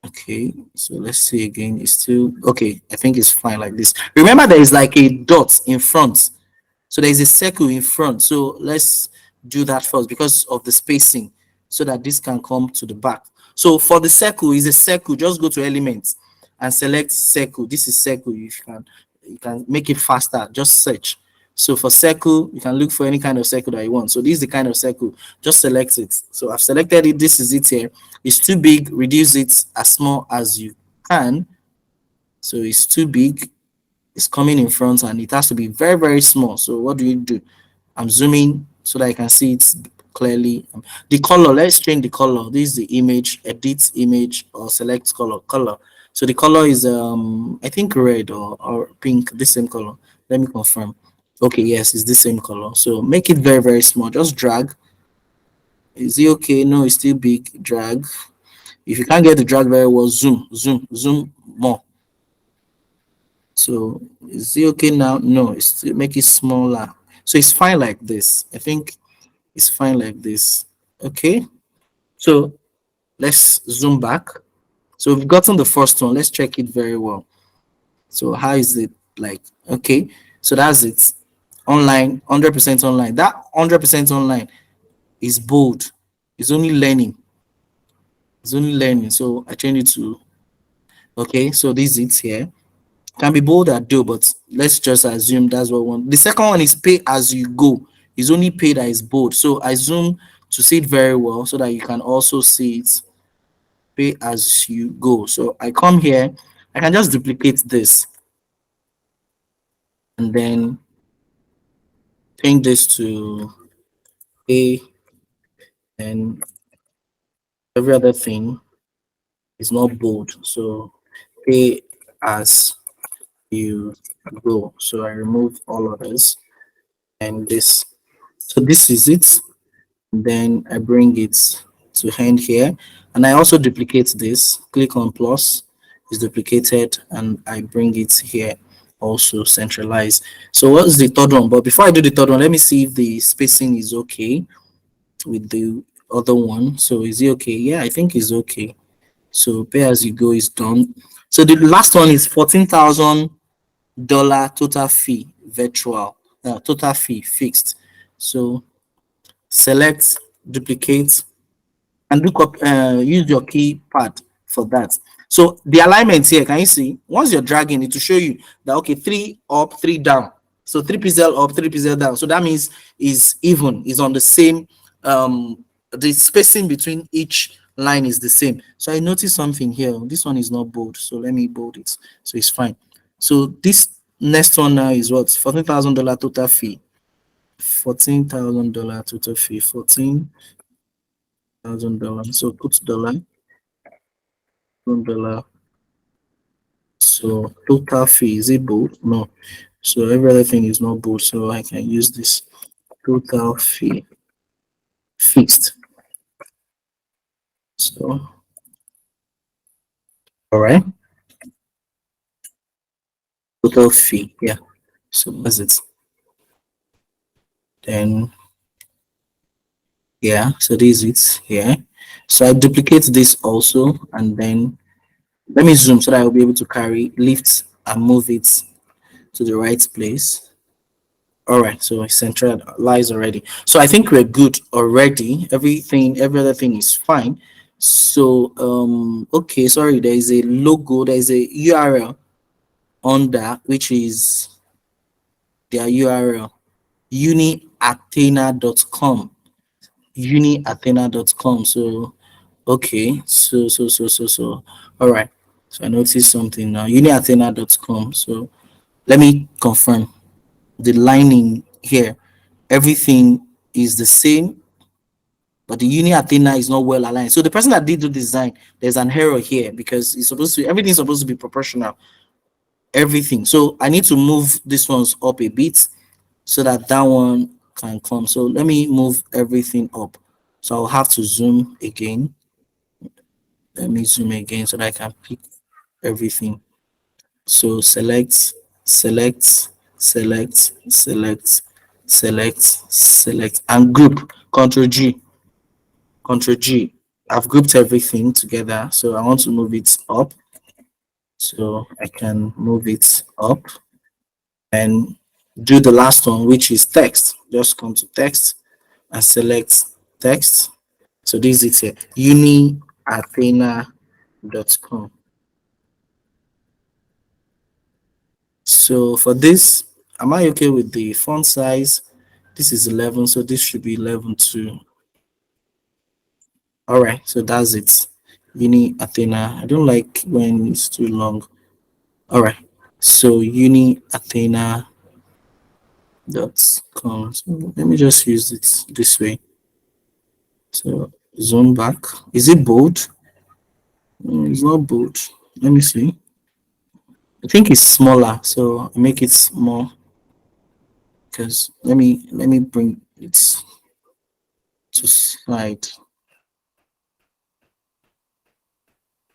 Okay, so let's see again. It's still okay. I think it's fine like this. Remember, there is like a dot in front. So there is a circle in front. So let's do that first because of the spacing so that this can come to the back. So for the circle is a circle. Just go to elements and select circle. This is circle. You can make it faster. Just search. So for circle, you can look for any kind of circle that you want. So this is the kind of circle. Just select it. So I've selected it. This is it here. It's too big. Reduce it as small as you can. So it's too big. It's coming in front and it has to be very, very small. So what do you do? I'm zooming so that I can see it clearly. The color, let's change the color. This is the image, edit image or select color. So the color is I think red or pink, the same color. Let me confirm. Okay, yes, it's the same color. So make it very, very small. Just drag. Is it okay? No, it's still big. Drag. If you can't get the drag very well, zoom more. So is it okay now? No, it's still make it smaller. So it's fine like this. I think it's fine like this. Okay. So let's zoom back. So we've gotten the first one. Let's check it very well. So how is it like? Okay. So that's it. Online, 100% online. That 100% online is bold. It's only learning. It's only learning. So I change it to okay. So this is it here. Can be bold at do, but let's just assume that's what one. The second one is pay as you go. It's only pay that is bold. So I zoom to see it very well so that you can also see it. Pay as you go. So I come here, I can just duplicate this and then change this to pay, and every other thing is not bold. So pay as you go. So I remove all of this and this. So this is it. Then I bring it to hand here, and I also duplicate this. Click on plus, is duplicated, and I bring it here, also centralize. So what's the third one? But before I do the third one, let me see if the spacing is okay with the other one. So is it okay? Yeah, I think it's okay. So pay as you go is done. So the last one is $14,000 total fee virtual, total fee fixed. So select, duplicate, and use your keypad for that. So the alignment here, can you see? Once you're dragging it to show you that okay, 3 up, 3 down. So 3 pixel up, 3 pixel down. So that means is even, is on the same the spacing between each line is the same. So I noticed something here. This one is not bold. So let me bold it. So it's fine. So this next one now is what? $14,000 total fee. $14,000 total fee. $14,000. So put dollar. So total fee, is it bold? No. So every other thing is not bold. So I can use this total fee fixed. So all right. Total fee. Yeah. So that's it. Then yeah. So this is it here. So I duplicate this also, and then let me zoom so that I'll be able to carry, lift, and move it to the right place. All right, so it's centralized already. So I think we're good already. Every other thing is fine. So okay, sorry, there is a logo, there is a URL on that, which is their URL, uniathena.com. Uniathena.com. So okay, so all right. So I noticed something now. Uniathena.com. So let me confirm the lining here. Everything is the same, but the Uni Athena is not well aligned. So the person that did the design, there's an error here because it's supposed to, everything's supposed to be proportional. Everything. So I need to move this ones up a bit so that that one can come. So let me move everything up. So I'll have to zoom again. Let me zoom again so that I can pick everything. So select, select, and group. Control G. I've grouped everything together. So I want to move it up. So I can move it up and do the last one, which is text. Just come to text and select text. So this is it here, uniathena.com. So for this, am I okay with the font size? This is 11, so this should be 11 too. All right, so that's it. Uni Athena. I don't like when it's too long. All right, so uniathena.com. So let me just use it this way. So zoom back. Is it bold? It's not bold. Let me see. I think it's smaller, so I make it more because let me bring it to slide.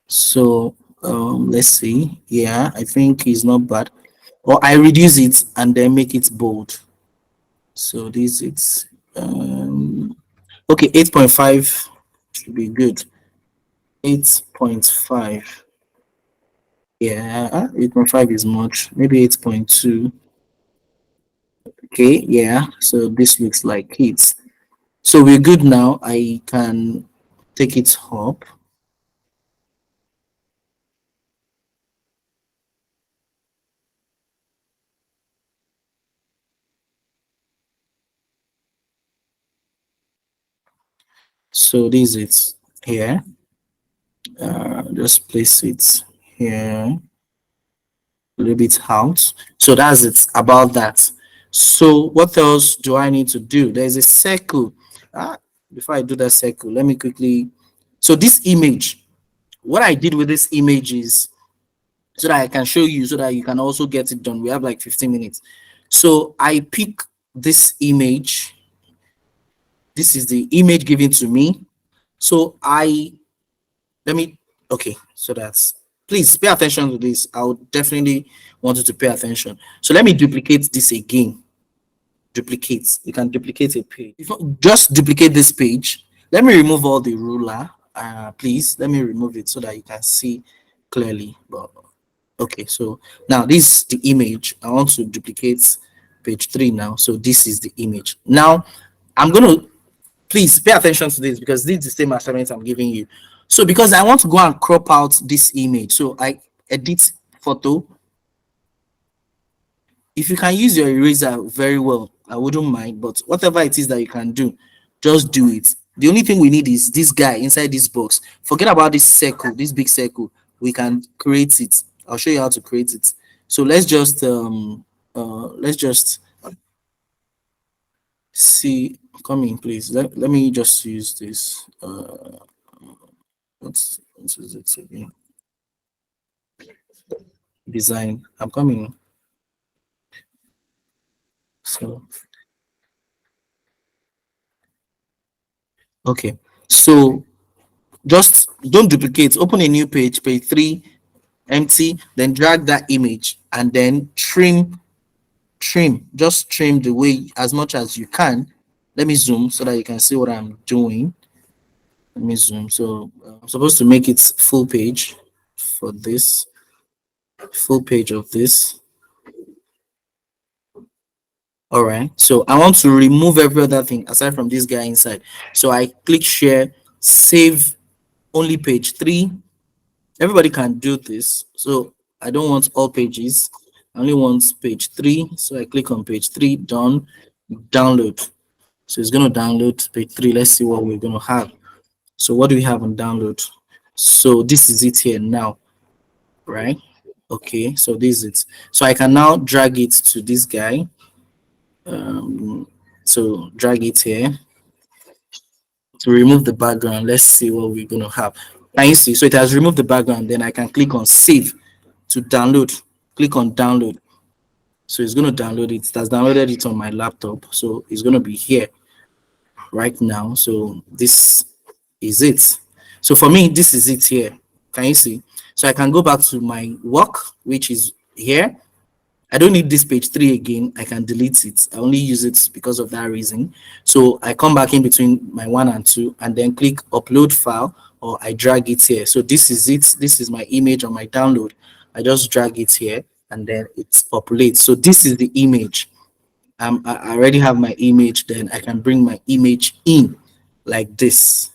So let's see. Yeah, I think it's not bad. Or I reduce it and then make it bold. So this it's okay, 8.5 should be good. 8.5. Yeah, 8.5 is much. Maybe 8.2. Okay, yeah. So this looks like it. So we're good now. I can take it up. So this is it here. Just place it here, a little bit out. So that's it about that. So what else do I need to do? There's a circle. Ah, before I do that circle, let me quickly. So this image, what I did with this image is so that I can show you, so that you can also get it done. We have like 15 minutes. So I pick this image. This is the image given to me. So let me, okay, so that's, please pay attention to this. I would definitely want you to pay attention. So let me duplicate this again. Duplicate. You can duplicate a page. Just duplicate this page. Let me remove all the ruler. Please let me remove it so that you can see clearly. But okay, so now this is the image. I want to duplicate page 3 now. So this is the image. Now I'm going to, please pay attention to this because this is the same assignment I'm giving you. So because I want to go and crop out this image, so I edit photo. If you can use your eraser very well, I wouldn't mind, but whatever it is that you can do, just do it. The only thing we need is this guy inside this box. Forget about this circle, this big circle. We can create it. I'll show you how to create it. So let's just see. Come in, please. Let me just use this. What is it again? Design. I'm coming. So okay. So just don't duplicate. Open a new page, page 3, empty. Then drag that image and then trim. Just trim the way as much as you can. Let me zoom so that you can see what I'm doing. Let me zoom. So I'm supposed to make it full page for this. Full page of this. All right, so I want to remove every other thing aside from this guy inside. So I click share, save only page 3. Everybody can do this. So I don't want all pages. I only want page 3. So I click on page 3, done, download. So it's going to download page 3. Let's see what we're going to have. So what do we have on download? So this is it here now, right? Okay, so this is it. So I can now drag it to this guy. So drag it here to remove the background. Let's see what we're going to have. Can you see? So it has removed the background. Then I can click on save to download. Click on download. So it's going to download it. It has downloaded it on my laptop. So it's going to be here right now. So this is it. So for me, this is it here. Can you see? So I can go back to my work, which is here. I don't need this page 3 again. I can delete it. I only use it because of that reason. So I come back in between my 1 and 2 and then click upload file, or I drag it here. So this is it. This is my image on my download. I just drag it here and then it populates. So this is the image. I already have my image. Then I can bring my image in like this,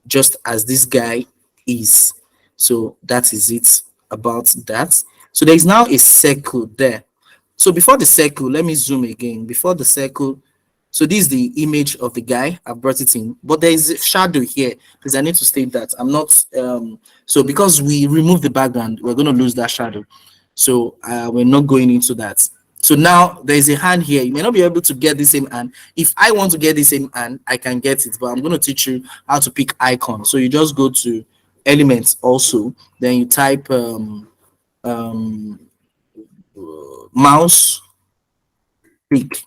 just as this guy is. So that is it about that. So there is now a circle there. So before the circle, let me zoom again. Before the circle, so this is the image of the guy. I brought it in, but there is a shadow here because I need to state that I'm not. So because we remove the background, we're going to lose that shadow. So we're not going into that. So now there's a hand here. You may not be able to get the same hand. If I want to get the same hand, I can get it, but I'm going to teach you how to pick icon. So you just go to elements also, then you type um, mouse pick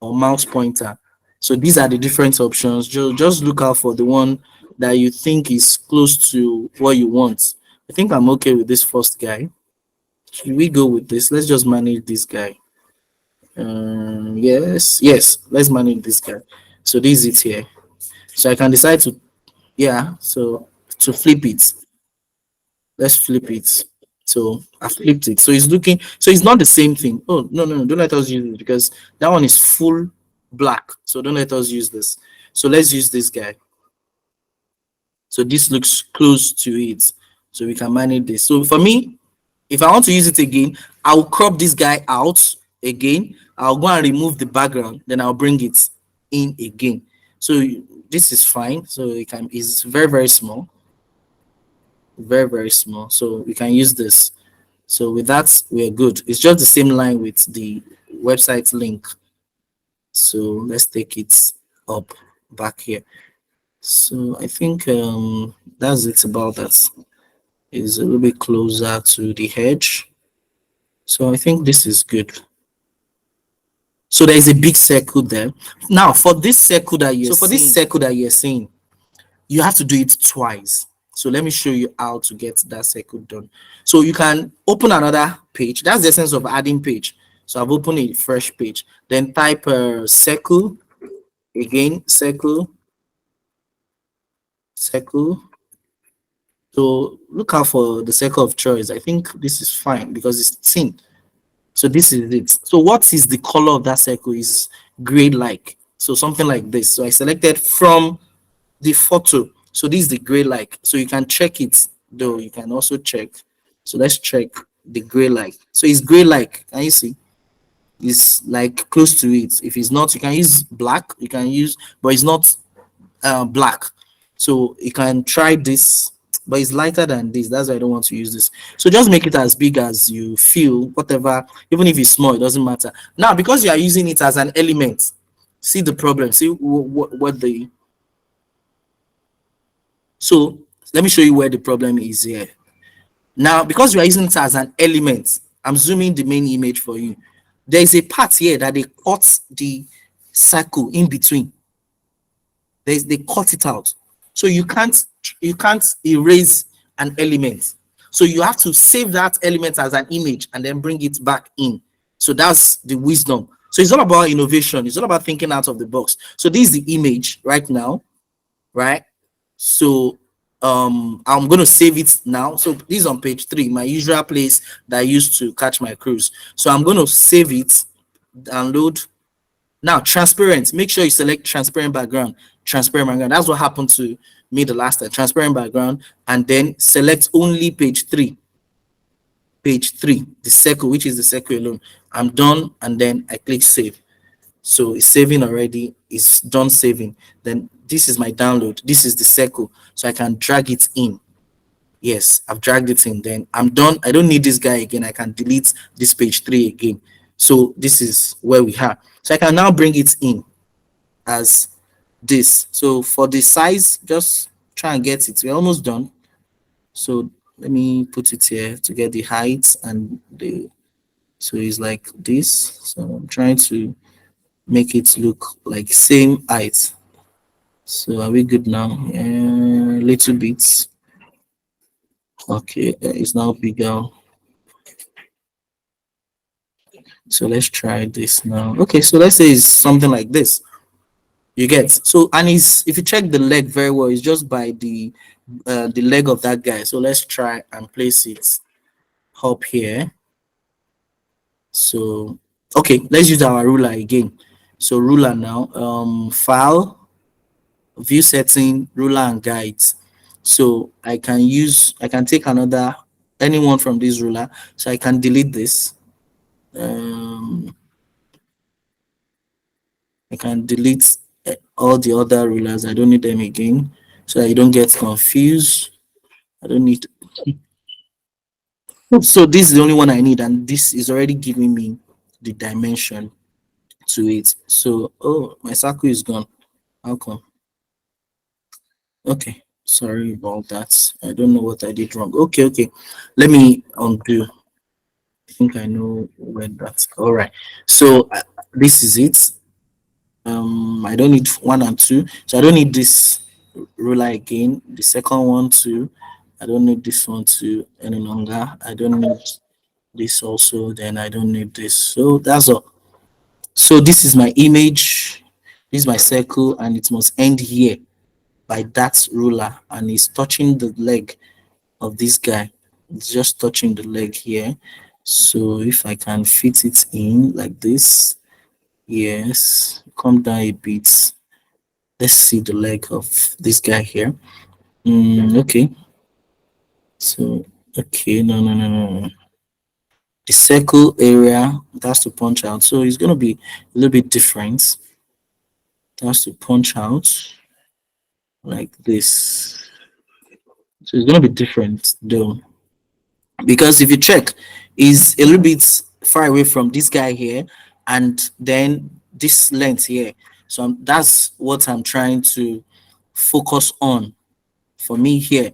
or mouse pointer. So these are the different options. Just look out for the one that you think is close to what you want. I think I'm okay with this first guy. Should we go with this? Let's just manage this guy. Yes, let's manage this guy. So this is it here. So I can decide to, yeah, so to flip it. Let's flip it. So I flipped it. So it's looking, so it's not the same thing. Oh, no, no, no, don't let us use it because that one is full black. So don't let us use this. So let's use this guy. So this looks close to it. So we can manage this. So for me, if I want to use it again, I'll crop this guy out again. I'll go and remove the background, then I'll bring it in again. So this is fine. So it can, it's very, very small. Very, very small. So we can use this. So with that, we're good. It's just the same line with the website link. So let's take it up back here. So I think that's it about that. It's a little bit closer to the edge. So I think this is good. So there is a big circle there. Now for this circle that you're seeing, you have to do it twice. So let me show you how to get that circle done. So you can open another page. That's the essence of adding page. So I've opened a fresh page. Then type circle, again, circle, circle. So look out for the circle of choice. I think this is fine because it's thin. So this is it. So what is the color of that circle? Is gray like. So something like this. So I selected from the photo. So this is the gray like. So you can check it though. You can also check. So let's check the gray like. So it's gray like. Can you see? It's like close to it. If it's not, you can use black. You can use, but it's not black. So you can try this, but it's lighter than this. That's why I don't want to use this. So just make it as big as you feel, whatever, even if it's small, it doesn't matter. Now, because you are using it as an element, see the problem. See what the, so let me show you where the problem is here. Now, because you are using it as an element, I'm zooming the main image for you. There is a part here that they cut the circle in between. They cut it out. So you can't erase an element. So you have to save that element as an image and then bring it back in. So that's the wisdom. So it's all about innovation. It's all about thinking out of the box. So this is the image right now, right? So I'm going to save it now. So this is on page 3, my usual place that I used to catch my cruise. So I'm going to save it, download. Now, transparent, make sure you select transparent background. Transparent background. That's what happened to me the last time. Transparent background, and then select only page 3. Page 3, the circle, which is the circle alone. I'm done, and then I click save. So it's saving already. It's done saving. Then this is my download. This is the circle. So I can drag it in. Yes, I've dragged it in. Then I'm done. I don't need this guy again. I can delete this page 3 again. So this is where we are. So I can now bring it in as this. So for the size, just try and get it. We're almost done. So let me put it here to get the height and the, so it's like this. So I'm trying to make it look like same height. So are we good now? Little bit. Okay, it's now bigger. So let's try this now. Okay, so let's say it's something like this. You get, so, and it's, if you check the leg very well, it's just by the leg of that guy. So let's try and place it up here. So okay, let's use our ruler again. So ruler now, file, view setting, ruler and guides. So I can take another, anyone from this ruler. So I can delete this. I can delete all the other rulers. I don't need them again, so that you don't get confused. I don't need. So this is the only one I need, and this is already giving me the dimension to it. So, oh, my circle is gone. How come? Okay, sorry about that. I don't know what I did wrong. Okay, okay. Let me undo. I think I know where that's all right. So this is it. I don't need one and two, so I don't need this ruler again. The second one too. I don't need this one too any longer. I don't need this also. Then I don't need this. So that's all. So this is my image. This is my circle, and it must end here by that ruler, and it's touching the leg of this guy. It's just touching the leg here. So if I can fit it in like this, yes, come down a bit. Let's see the leg of this guy here. Okay. So okay, no. The circle area that's to punch out. So it's gonna be a little bit different. That's to punch out like this. So it's gonna be different though, because if you check, is a little bit far away from this guy here, and then this length here. So that's what I'm trying to focus on for me here.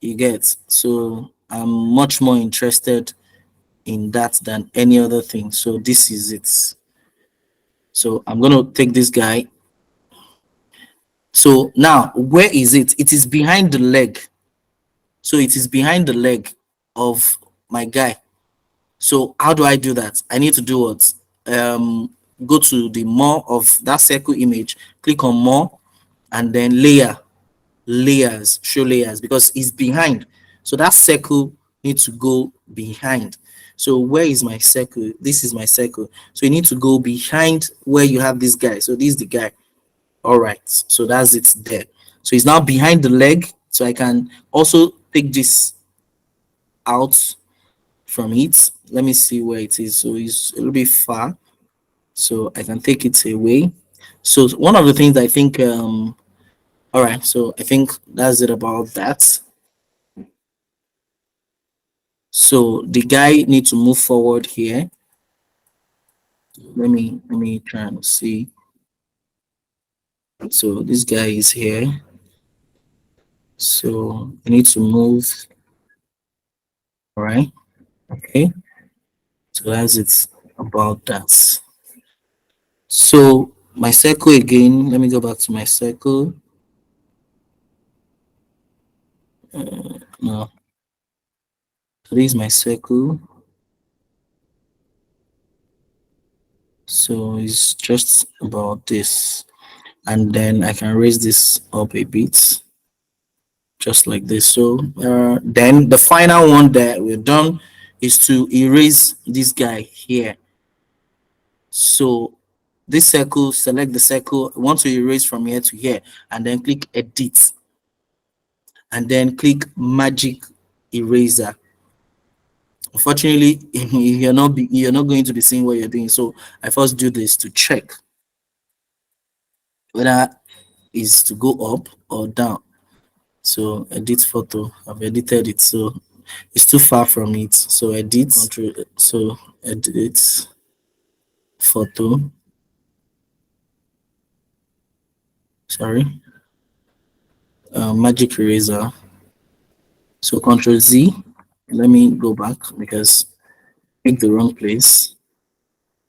You get, so I'm much more interested in that than any other thing. So this is it. So I'm gonna take this guy. So now where is it? It is behind the leg. So it is behind the leg of my guy. So how do I do that? I need to do what? Go to the more of that circle image, click on more, and then layers, show layers, because it's behind. So that circle needs to go behind. So where is my circle? This is my circle. So you need to go behind where you have this guy. So this is the guy. All right. So that's it there. So it's now behind the leg. So I can also take this out from it. Let me see where it is. So it's a little bit far. So I can take it away. So one of the things I think all right, so I think that's it about that. So the guy needs to move forward here. Let me try and see. So this guy is here. So I need to move. All right. Okay. So that's it about that. So my circle again. Let me go back to my circle. No. So this is my circle. So it's just about this, and then I can raise this up a bit, just like this. So then the final one that we're done is to erase this guy here. So this circle, select the circle, I want to erase from here to here, and then click edit, and then click magic eraser. Unfortunately, you're not going to be seeing what you're doing. So I first do this to check whether is to go up or down. So edit photo, I've edited it, so it's too far from it. So edit, control, so edit photo. Sorry, magic eraser. So Control Z. Let me go back because I picked the wrong place.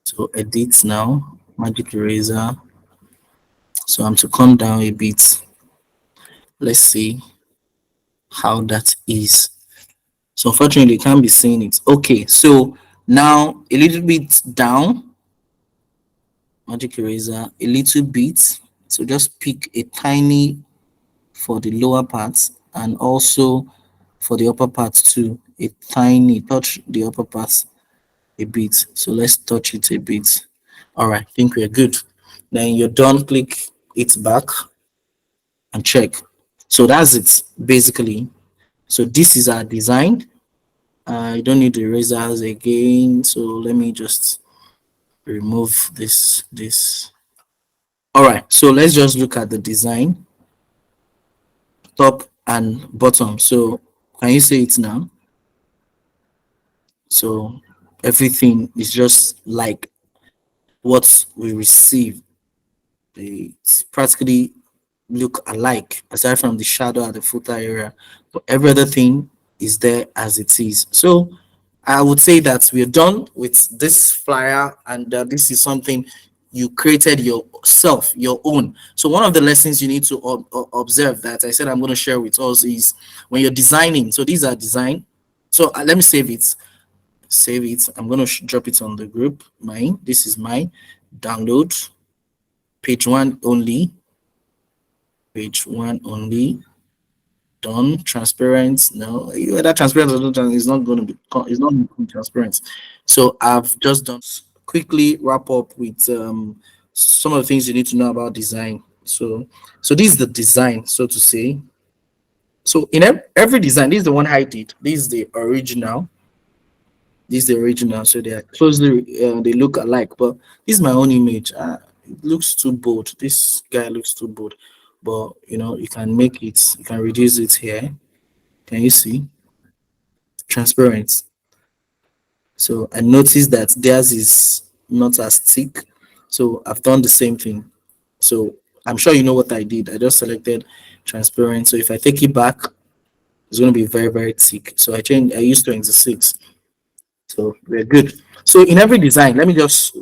So edit now, magic eraser. So I'm to come down a bit. Let's see how that is. So unfortunately, you can't be seeing it. Okay, so now a little bit down, magic eraser, a little bit. So just pick a tiny for the lower parts and also for the upper parts too. A tiny touch the upper parts a bit. So let's touch it a bit. All right, I think we're good. Then you're done. Click it back and check. So that's it basically. So this is our design. I don't need the erasers again. So let me just remove this. All right, so let's just look at the design, top and bottom. So can you see it now? So Everything is just like what we receive. It's practically look alike, aside from the shadow at the footer area. But every other thing is there as it is. So I would say that we're done with this flyer, and this is something you created yourself, your own. So one of the lessons you need to observe that I said I'm going to share with us is when you're designing. So these are design. So let me save it. Save it. I'm going to drop it on the group. Mine. This is mine. Download. Page one only. Page one only. Done. Transparent. No, whether transparent or not, it's not going to be. It's not going to be transparent. So I've just done quickly wrap up with some of the things you need to know about design. So this is the design, so to say. So in every design, this is the one I did. This is the original. This is the original. So they are closely. They look alike. But this is my own image. It looks too bold. This guy looks too bold. But you can make it. You can reduce it here. Can you see? Transparent. So I noticed that theirs is not as thick. So I've done the same thing. So I'm sure you know what I did. I just selected transparent. So if I take it back, it's going to be very, very thick. So I used 26. So we're good. So in every design, let me just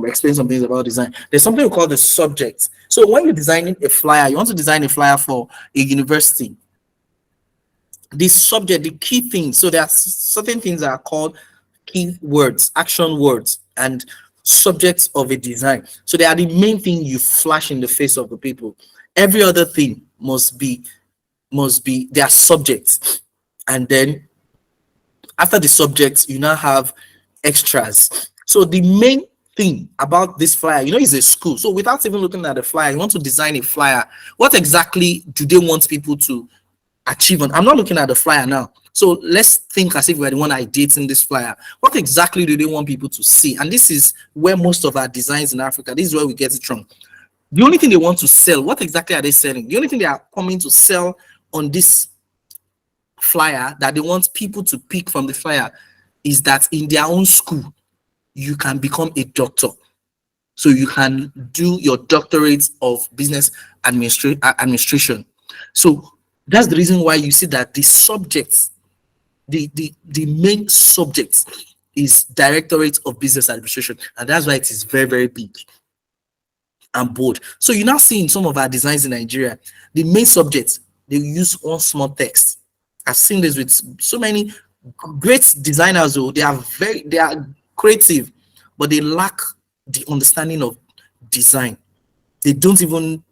explain some things about design. There's something we call the subject. So when you're designing a flyer, you want to design a flyer for a university. The subject, the key things. So there are certain things that are called key words, action words, and subjects of a design. So they are the main thing you flash in the face of the people. Every other thing must be their subjects, and then after the subjects, you now have extras. So the main thing about this flyer, is a school. So without even looking at the flyer, you want to design a flyer. What exactly do they want people to achieve on? I'm not looking at the flyer now. So let's think as if we're the one ideating this flyer. What exactly do they want people to see? And this is where most of our designs in Africa, this is where we get it wrong. The only thing they want to sell, what exactly are they selling? The only thing they are coming to sell on this flyer that they want people to pick from the flyer is that in their own school, you can become a doctor. So you can do your doctorate of business administration. So that's the reason why you see that the subjects, the main subject is Directorate of Business Administration, and that's why it is very, very big and bold. So you now see in some of our designs in Nigeria, the main subject, they use one small text. I've seen this with so many great designers, though they are creative, but they lack the understanding of design. They don't even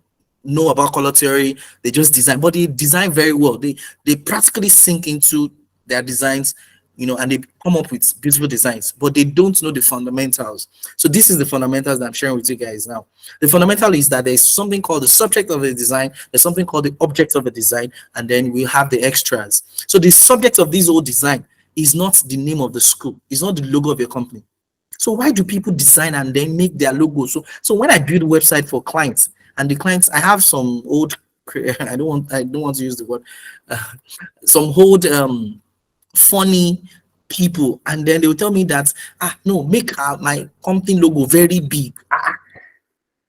know about color theory. They just design, but they design very well. They practically sink into their designs, and they come up with beautiful designs, but they don't know the fundamentals. So this is the fundamentals that I'm sharing with you guys now. The fundamental is that there's something called the subject of a design, there's something called the object of a design, and then we have the extras. So the subject of this whole design is not the name of the school, it's not the logo of your company. So why do people design and then make their logo? So when I build a website for clients, and the clients, I have some old I don't want to use the word some old funny people, and then they will tell me that no, make my company logo very big.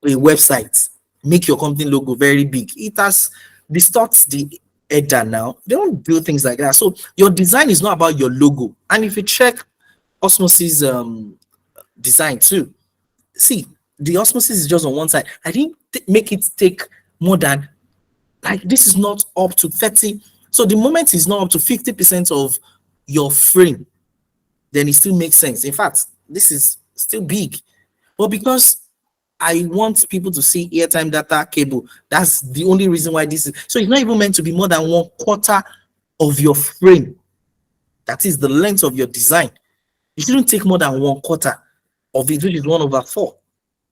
A website, make your company logo very big. It has distorts the header. Now they don't do things like that. So your design is not about your logo. And if you check Osmosis design too, see, the Osmosis is just on one side. I didn't make it take more than, like, this is not up to 30. So the moment is not up to 50% of your frame, then it still makes sense. In fact, this is still big. But because I want people to see airtime data cable, that's the only reason why this is. So it's not even meant to be more than 1/4 of your frame. That is the length of your design. It shouldn't take more than 1/4 of it, which is 1/4.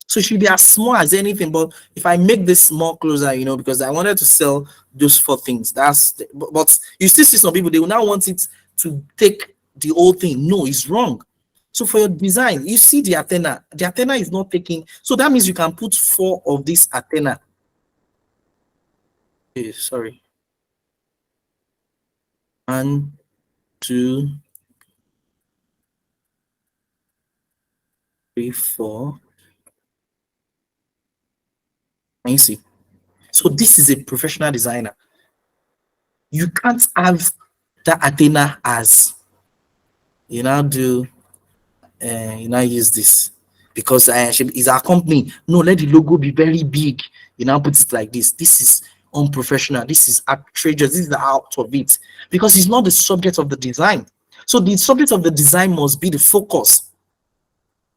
So it should be as small as anything. But if I make this small closer, because I wanted to sell those 4 things, but you still see some people, they will now want it to take the whole thing. No, it's wrong. So for your design, you see the antenna. The antenna is not taking. So that means you can put 4 of this antenna. Okay, sorry. 1, 2, 3, 4. Can you see? So this is a professional designer. You can't have that Athena as you now do you now use this because it's our company. No, let the logo be very big. You now put it like this. This is unprofessional. This is outrageous. This is out of it because it's not the subject of the design. So the subject of the design must be the focus.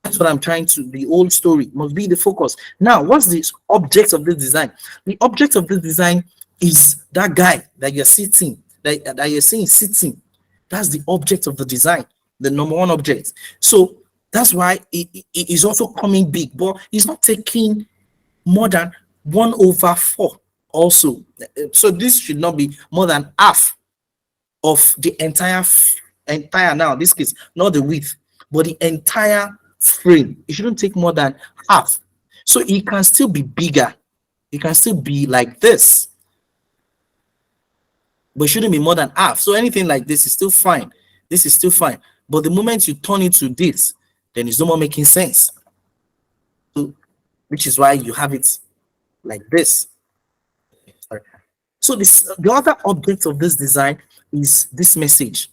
That's what I'm trying to. The old story must be the focus. Now, what's the object of this design? The object of this design is that guy that you're sitting, that you're seeing sitting. That's the object of the design, the number one object. So that's why it is also coming big, but it's not taking more than 1/4 also. So this should not be more than half of the entire now, this case, not the width, but the entire frame. It shouldn't take more than half. So it can still be bigger. It can still be like this, but it shouldn't be more than half. So anything like this is still fine. This is still fine. But the moment you turn it to this, then it's no more making sense. So, which is why you have it like this. Sorry. So the other object of this design is this message.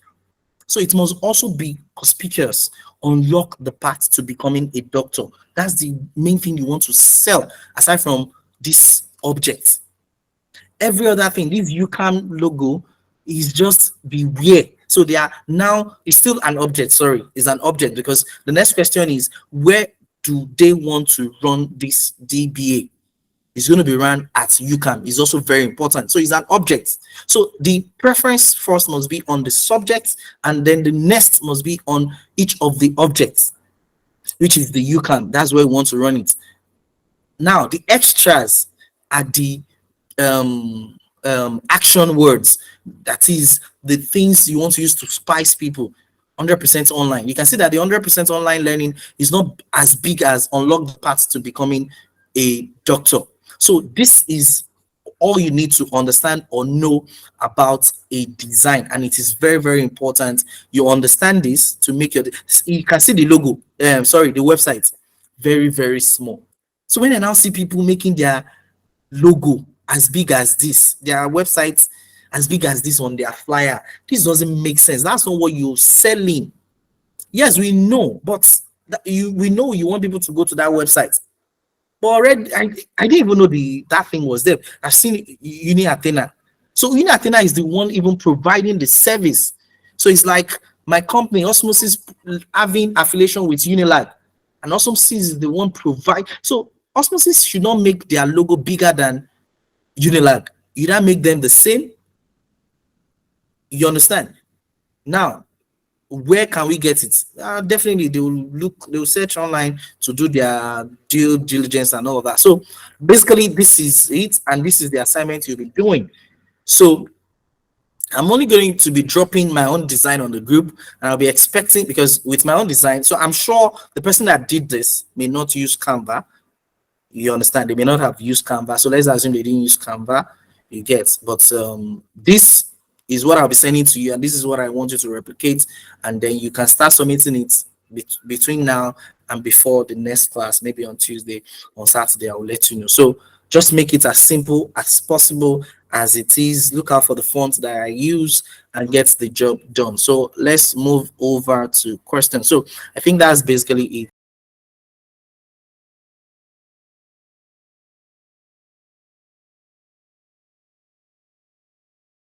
So it must also be conspicuous, unlock the path to becoming a doctor. That's the main thing you want to sell aside from this object. Every other thing, this UCAM logo is just beware. So they are now, it's still an object, sorry, it's an object because the next question is where do they want to run this DBA? It's going to be run at UCAM. It's also very important. So it's an object. So the preference first must be on the subject, and then the next must be on each of the objects, which is the UCAM. That's where we want to run it. Now the extras are the action words. That is the things you want to use to spice people. 100% online. You can see that the 100% online learning is not as big as unlock the path to becoming a doctor. So this is all you need to understand or know about a design, and it is very, very important you understand this to make your. You can see the logo. Sorry, the website, very, very small. So when I now see people making their logo as big as this, their websites as big as this on their flyer, this doesn't make sense. That's not what you're selling. Yes, we know, but we know you want people to go to that website. But already, I didn't even know that thing was there. I've seen Uni Athena. So Uni Athena is the one even providing the service. So it's like my company, Osmosis, having affiliation with Unilag, and Osmosis is the one provide. So Osmosis should not make their logo bigger than Unilag. You don't make them the same. You understand? Now, where can we get it? Definitely they will search online to do their due diligence and all of that. So basically this is it, and this is the assignment you'll be doing. So I'm only going to be dropping my own design on the group, and I'll be expecting, because with my own design, so I'm sure the person that did this may not use Canva. You understand? They may not have used Canva, so let's assume they didn't use Canva. You get, but this is what I'll be sending to you, and this is what I want you to replicate, and then you can start submitting it between now and before the next class, maybe on Tuesday, on Saturday. I will let you know. So just make it as simple as possible as it is. Look out for the font that I use and get the job done. So let's move over to questions. So I think that's basically it.